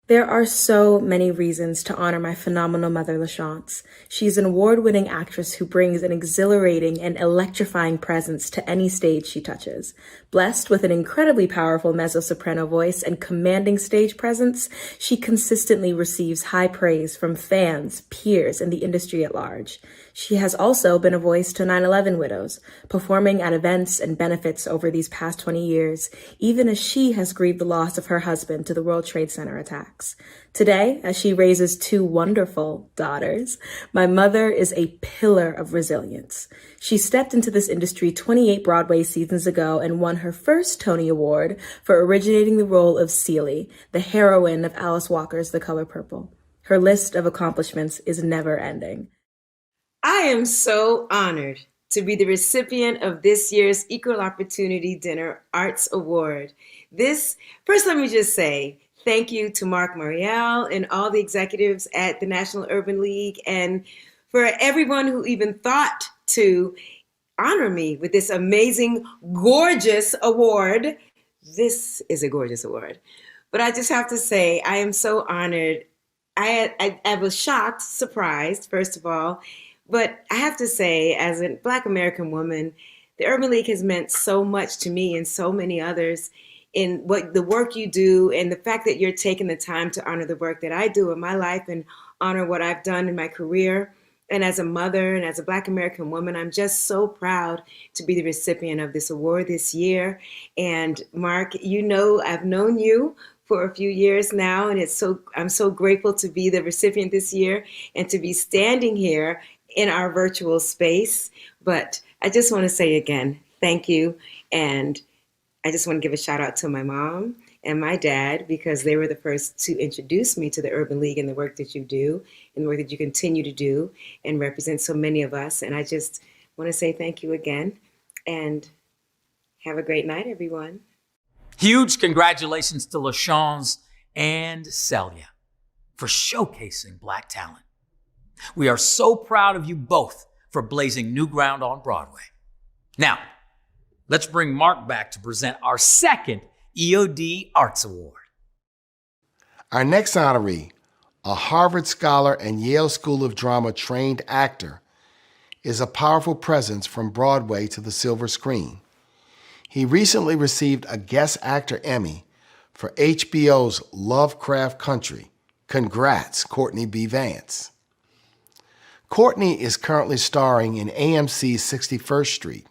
There are so many reasons to honor my phenomenal mother, LaChance. She's an award-winning actress who brings an exhilarating and electrifying presence to any stage she touches. Blessed with an incredibly powerful mezzo-soprano voice and commanding stage presence, she consistently receives high praise from fans, peers, and the industry at large. She has also been a voice to 9/11 widows, performing at events and benefits over these past 20 years, even as she has grieved the loss of her husband to the World Trade Center attacks. Today, as she raises two wonderful daughters, my mother is a pillar of resilience. She stepped into this industry 28 Broadway seasons ago and won her first Tony Award for originating the role of Celie, the heroine of Alice Walker's The Color Purple. Her list of accomplishments is never ending. I am so honored to be the recipient of this year's Equal Opportunity Dinner Arts Award. First, let me just say thank you to Mark Morial and all the executives at the National Urban League, and for everyone who even thought to honor me with this amazing, gorgeous award. This is a gorgeous award. But I just have to say, I am so honored. I was shocked, surprised, first of all. But I have to say, as a Black American woman, the Urban League has meant so much to me and so many others in what the work you do, and the fact that you're taking the time to honor the work that I do in my life and honor what I've done in my career. And as a mother and as a Black American woman, I'm just so proud to be the recipient of this award this year. And Mark, you know, I've known you for a few years now, and I'm so grateful to be the recipient this year and to be standing here in our virtual space. But I just want to say again, thank you. And I just want to give a shout out to my mom and my dad, because they were the first to introduce me to the Urban League and the work that you do and the work that you continue to do and represent so many of us. And I just want to say thank you again, and have a great night, everyone. Huge congratulations to LaShawns and Celia for showcasing Black talent. We are so proud of you both for blazing new ground on Broadway. Now, let's bring Mark back to present our second EOD Arts Award. Our next honoree, a Harvard scholar and Yale School of Drama trained actor, is a powerful presence from Broadway to the silver screen. He recently received a Guest Actor Emmy for HBO's Lovecraft Country. Congrats, Courtney B. Vance. Courtney is currently starring in AMC's 61st Street,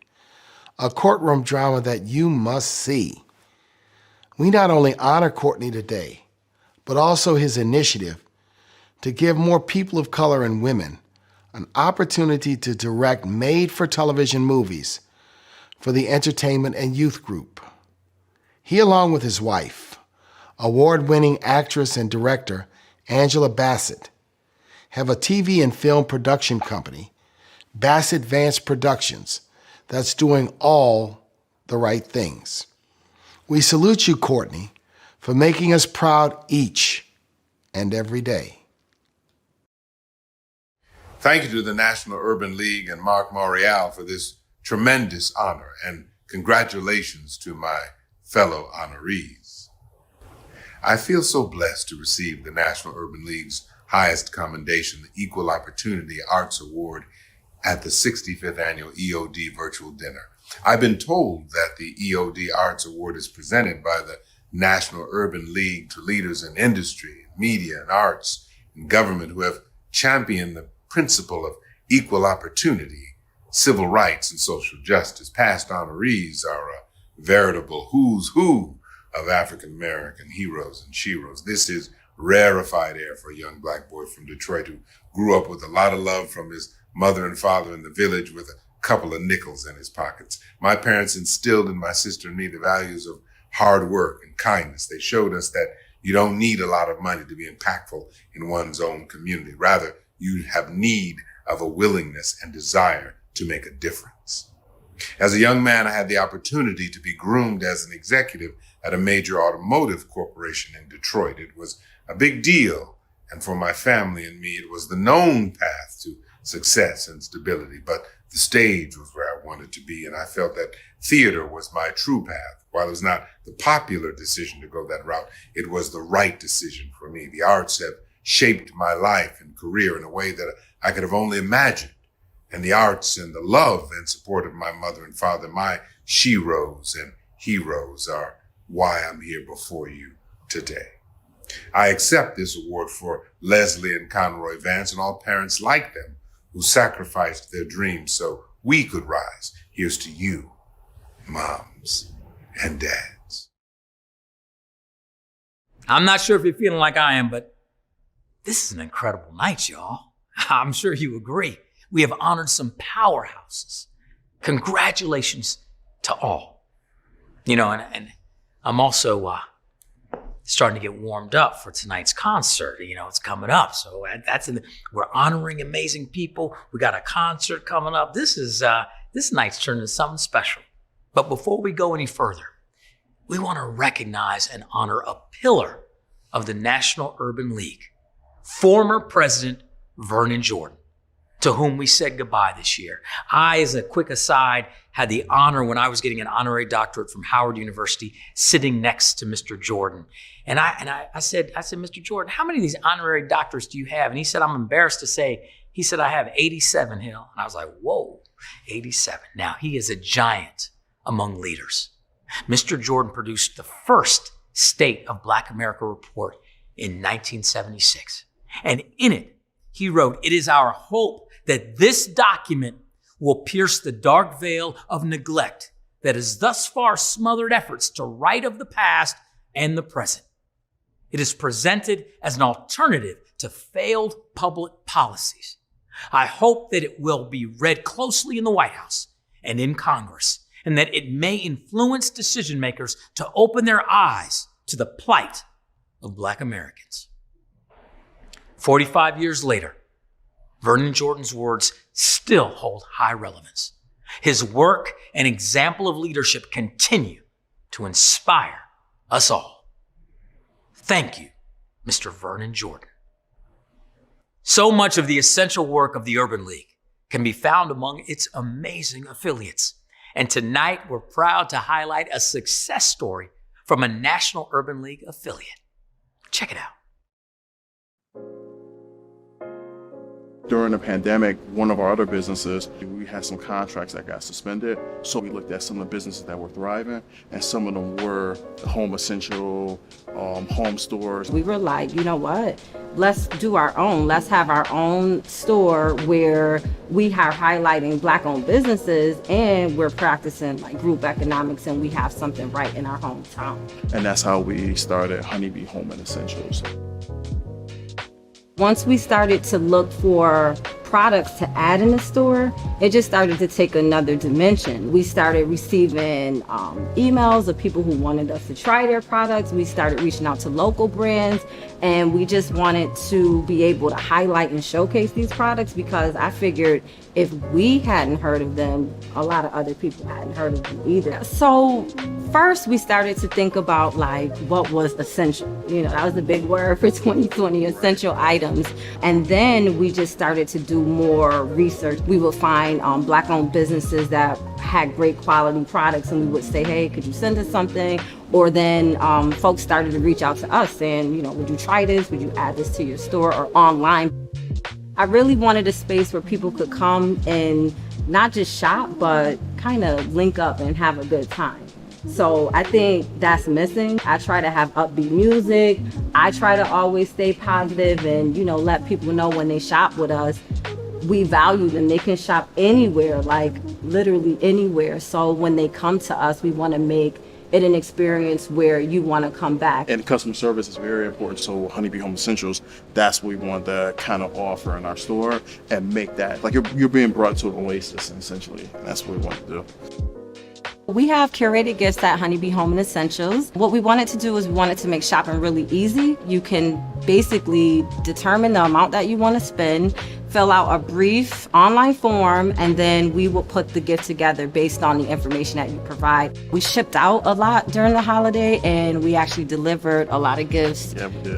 a courtroom drama that you must see. We not only honor Courtney today, but also his initiative to give more people of color and women an opportunity to direct made-for-television movies for the Entertainment and Youth Group. He, along with his wife, award-winning actress and director Angela Bassett, have a TV and film production company, Bassett Vance Productions, that's doing all the right things. We salute you, Courtney, for making us proud each and every day. Thank you to the National Urban League and Mark Morial for this tremendous honor, and congratulations to my fellow honorees. I feel so blessed to receive the National Urban League's highest commendation, the Equal Opportunity Arts Award at the 65th Annual EOD Virtual Dinner. I've been told that the EOD Arts Award is presented by the National Urban League to leaders in industry, media, and arts, and government who have championed the principle of equal opportunity, civil rights, and social justice. Past honorees are a veritable who's who of African American heroes and sheroes. This is rarefied air for a young Black boy from Detroit who grew up with a lot of love from his mother and father in the village with a couple of nickels in his pockets. My parents instilled in my sister and me the values of hard work and kindness. They showed us that you don't need a lot of money to be impactful in one's own community. Rather, you have need of a willingness and desire to make a difference. As a young man, I had the opportunity to be groomed as an executive at a major automotive corporation in Detroit. It was a big deal, and for my family and me, it was the known path to success and stability. But the stage was where I wanted to be, and I felt that theater was my true path. While it was not the popular decision to go that route, it was the right decision for me. The arts have shaped my life and career in a way that I could have only imagined. And the arts and the love and support of my mother and father, my sheroes and heroes, are why I'm here before you today. I accept this award for Leslie and Conroy Vance and all parents like them who sacrificed their dreams so we could rise. Here's to you, moms and dads. I'm not sure if you're feeling like I am, but this is an incredible night, y'all. I'm sure you agree. We have honored some powerhouses. Congratulations to all. You know, and I'm also starting to get warmed up for tonight's concert. You know, it's coming up. So we're honoring amazing people. We got a concert coming up. This night's turning into something special. But before we go any further, we want to recognize and honor a pillar of the National Urban League, former President Vernon Jordan, to whom we said goodbye this year. I, as a quick aside, had the honor when I was getting an honorary doctorate from Howard University, sitting next to Mr. Jordan. And I said, Mr. Jordan, how many of these honorary doctorates do you have? And he said, I'm embarrassed to say, he said, I have 87, Hill. And I was like, whoa, 87. Now, he is a giant among leaders. Mr. Jordan produced the first State of Black America report in 1976. And in it, he wrote, "It is our hope that this document will pierce the dark veil of neglect that has thus far smothered efforts to right of the past and the present. It is presented as an alternative to failed public policies. I hope that it will be read closely in the White House and in Congress, and that it may influence decision makers to open their eyes to the plight of Black Americans." 45 years later, Vernon Jordan's words still hold high relevance. His work and example of leadership continue to inspire us all. Thank you, Mr. Vernon Jordan. So much of the essential work of the Urban League can be found among its amazing affiliates. And tonight, we're proud to highlight a success story from a National Urban League affiliate. Check it out. During the pandemic, one of our other businesses, we had some contracts that got suspended. So we looked at some of the businesses that were thriving, and some of them were the home essential, home stores. We were like, you know what? Let's do our own. Let's have our own store where we are highlighting Black-owned businesses and we're practicing like group economics, and we have something right in our hometown. And that's how we started Honeybee Home and Essentials. Once we started to look for products to add in the store, it just started to take another dimension. We started receiving emails of people who wanted us to try their products. We started reaching out to local brands, and we just wanted to be able to highlight and showcase these products, because I figured if we hadn't heard of them, a lot of other people hadn't heard of them either. So first we started to think about like what was essential. You know, that was the big word for 2020, essential items. And then we just started to do more research. We would find Black-owned businesses that had great quality products, and we would say, hey, could you send us something? Or then folks started to reach out to us saying, you know, would you try this? Would you add this to your store or online? I really wanted a space where people could come and not just shop, but kind of link up and have a good time. So I think that's missing. I try to have upbeat music. I try to always stay positive and, you know, let people know when they shop with us, we value them. They can shop anywhere, like literally anywhere. So when they come to us, we want to make it an experience where you want to come back. And customer service is very important. So Honeybee Home Essentials, that's what we want to kind of offer in our store and make that, like you're being brought to an oasis, essentially. And that's what we want to do. We have curated gifts at Honeybee Home and Essentials. What we wanted to do is we wanted to make shopping really easy. You can basically determine the amount that you want to spend, fill out a brief online form, and then we will put the gift together based on the information that you provide. We shipped out a lot during the holiday, and we actually delivered a lot of gifts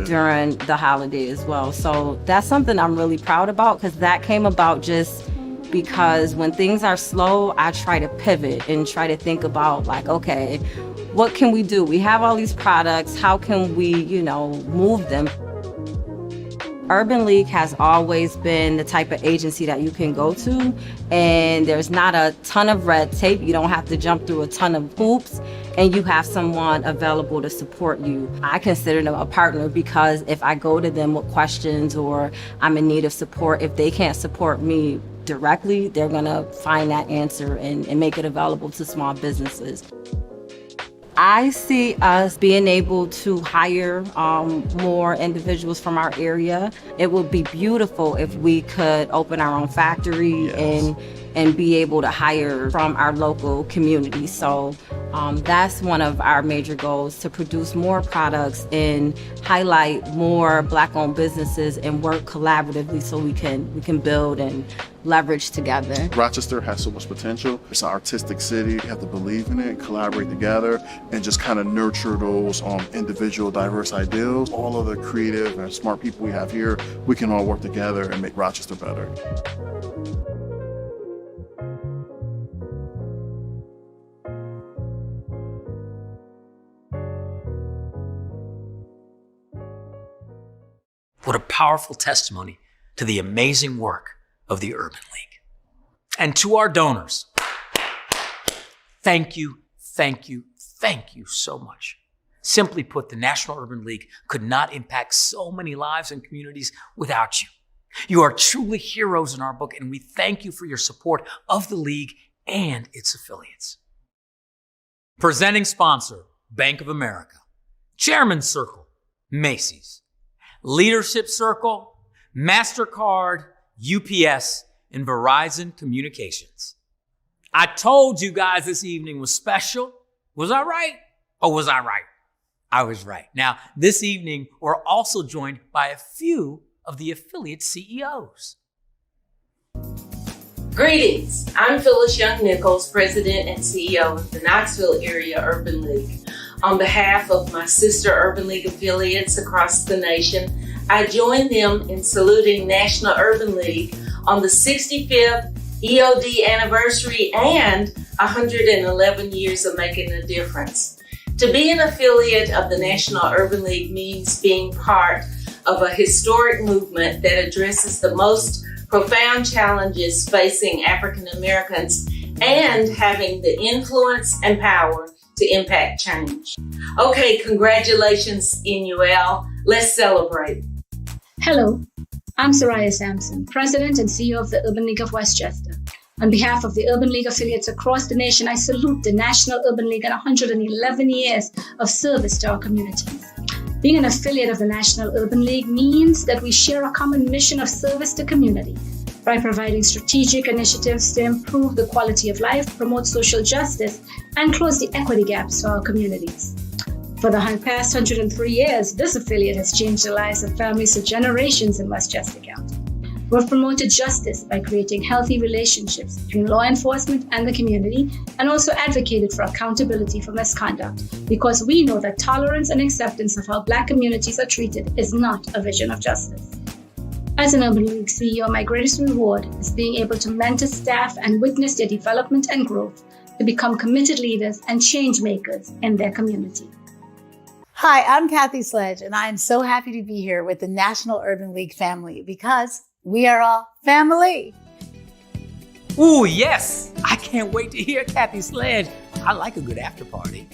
during the holiday as well. So that's something I'm really proud about, because that came about just because when things are slow, I try to pivot and try to think about like, okay, what can we do? We have all these products. How can we, you know, move them? Urban League has always been the type of agency that you can go to, and there's not a ton of red tape. You don't have to jump through a ton of hoops, and you have someone available to support you. I consider them a partner because if I go to them with questions or I'm in need of support, if they can't support me directly, they're gonna find that answer and make it available to small businesses. I see us being able to hire more individuals from our area. It would be beautiful if we could open our own factory and be able to hire from our local community. So that's one of our major goals, to produce more products and highlight more Black-owned businesses and work collaboratively so we can build and leverage together. Rochester has so much potential. It's an artistic city. You have to believe in it, collaborate together, and just kind of nurture those individual diverse ideals. All of the creative and smart people we have here, we can all work together and make Rochester better. What a powerful testimony to the amazing work of the Urban League. And to our donors, thank you, thank you, thank you so much. Simply put, the National Urban League could not impact so many lives and communities without you. You are truly heroes in our book, and we thank you for your support of the League and its affiliates. Presenting sponsor, Bank of America. Chairman's Circle, Macy's. Leadership Circle, MasterCard, UPS, and Verizon Communications. I told you guys this evening was special. Was I right? Or was I right? I was right. Now, this evening, we're also joined by a few of the affiliate CEOs. Greetings. I'm Phyllis Nichols, President and CEO of the Knoxville Area Urban League. On behalf of my sister Urban League affiliates across the nation, I join them in saluting National Urban League on the 65th EOD anniversary and 111 years of making a difference. To be an affiliate of the National Urban League means being part of a historic movement that addresses the most profound challenges facing African Americans and having the influence and power to impact change. Okay, congratulations, NUL. Let's celebrate. Hello, I'm Soraya Sampson, President and CEO of the Urban League of Westchester. On behalf of the Urban League affiliates across the nation, I salute the National Urban League and 111 years of service to our communities. Being an affiliate of the National Urban League means that we share a common mission of service to community by providing strategic initiatives to improve the quality of life, promote social justice, and close the equity gaps for our communities. For the past 103 years, this affiliate has changed the lives of families for generations in Westchester County. We've promoted justice by creating healthy relationships between law enforcement and the community, and also advocated for accountability for misconduct, because we know that tolerance and acceptance of how Black communities are treated is not a vision of justice. As an Urban League CEO, my greatest reward is being able to mentor staff and witness their development and growth to become committed leaders and change makers in their community. Hi, I'm Kathy Sledge, and I am so happy to be here with the National Urban League family because we are all family. Ooh, yes. I can't wait to hear Kathy Sledge. I like a good after party.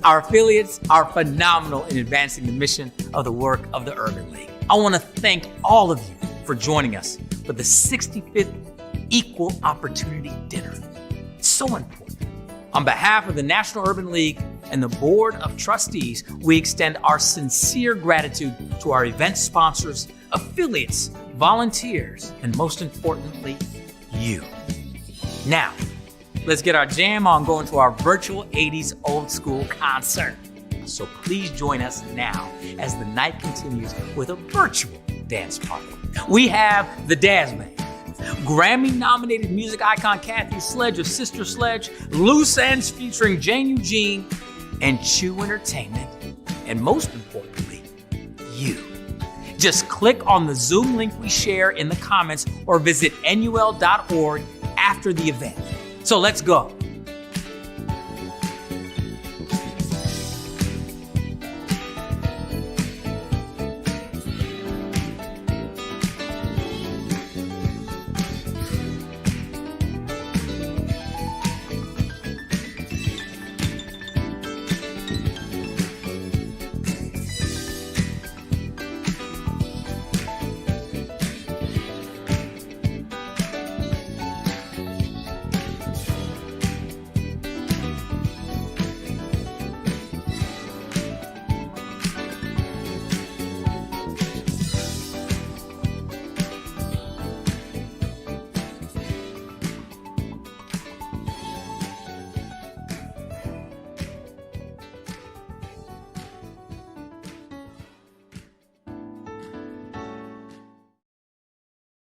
Our affiliates are phenomenal in advancing the mission of the work of the Urban League. I want to thank all of you for joining us for the 65th Equal Opportunity Dinner. It's so important. On behalf of the National Urban League and the Board of Trustees, we extend our sincere gratitude to our event sponsors, affiliates, volunteers, and most importantly, you. Now, let's get our jam on going to our virtual 80s old school concert. So please join us now as the night continues with a virtual dance party. We have the Daz Band, Grammy-nominated music icon Kathy Sledge of Sister Sledge, Loose Ends featuring Jane Eugene, and Chew Entertainment, and most importantly, you. Just click on the Zoom link we share in the comments or visit NUL.org after the event. So let's go.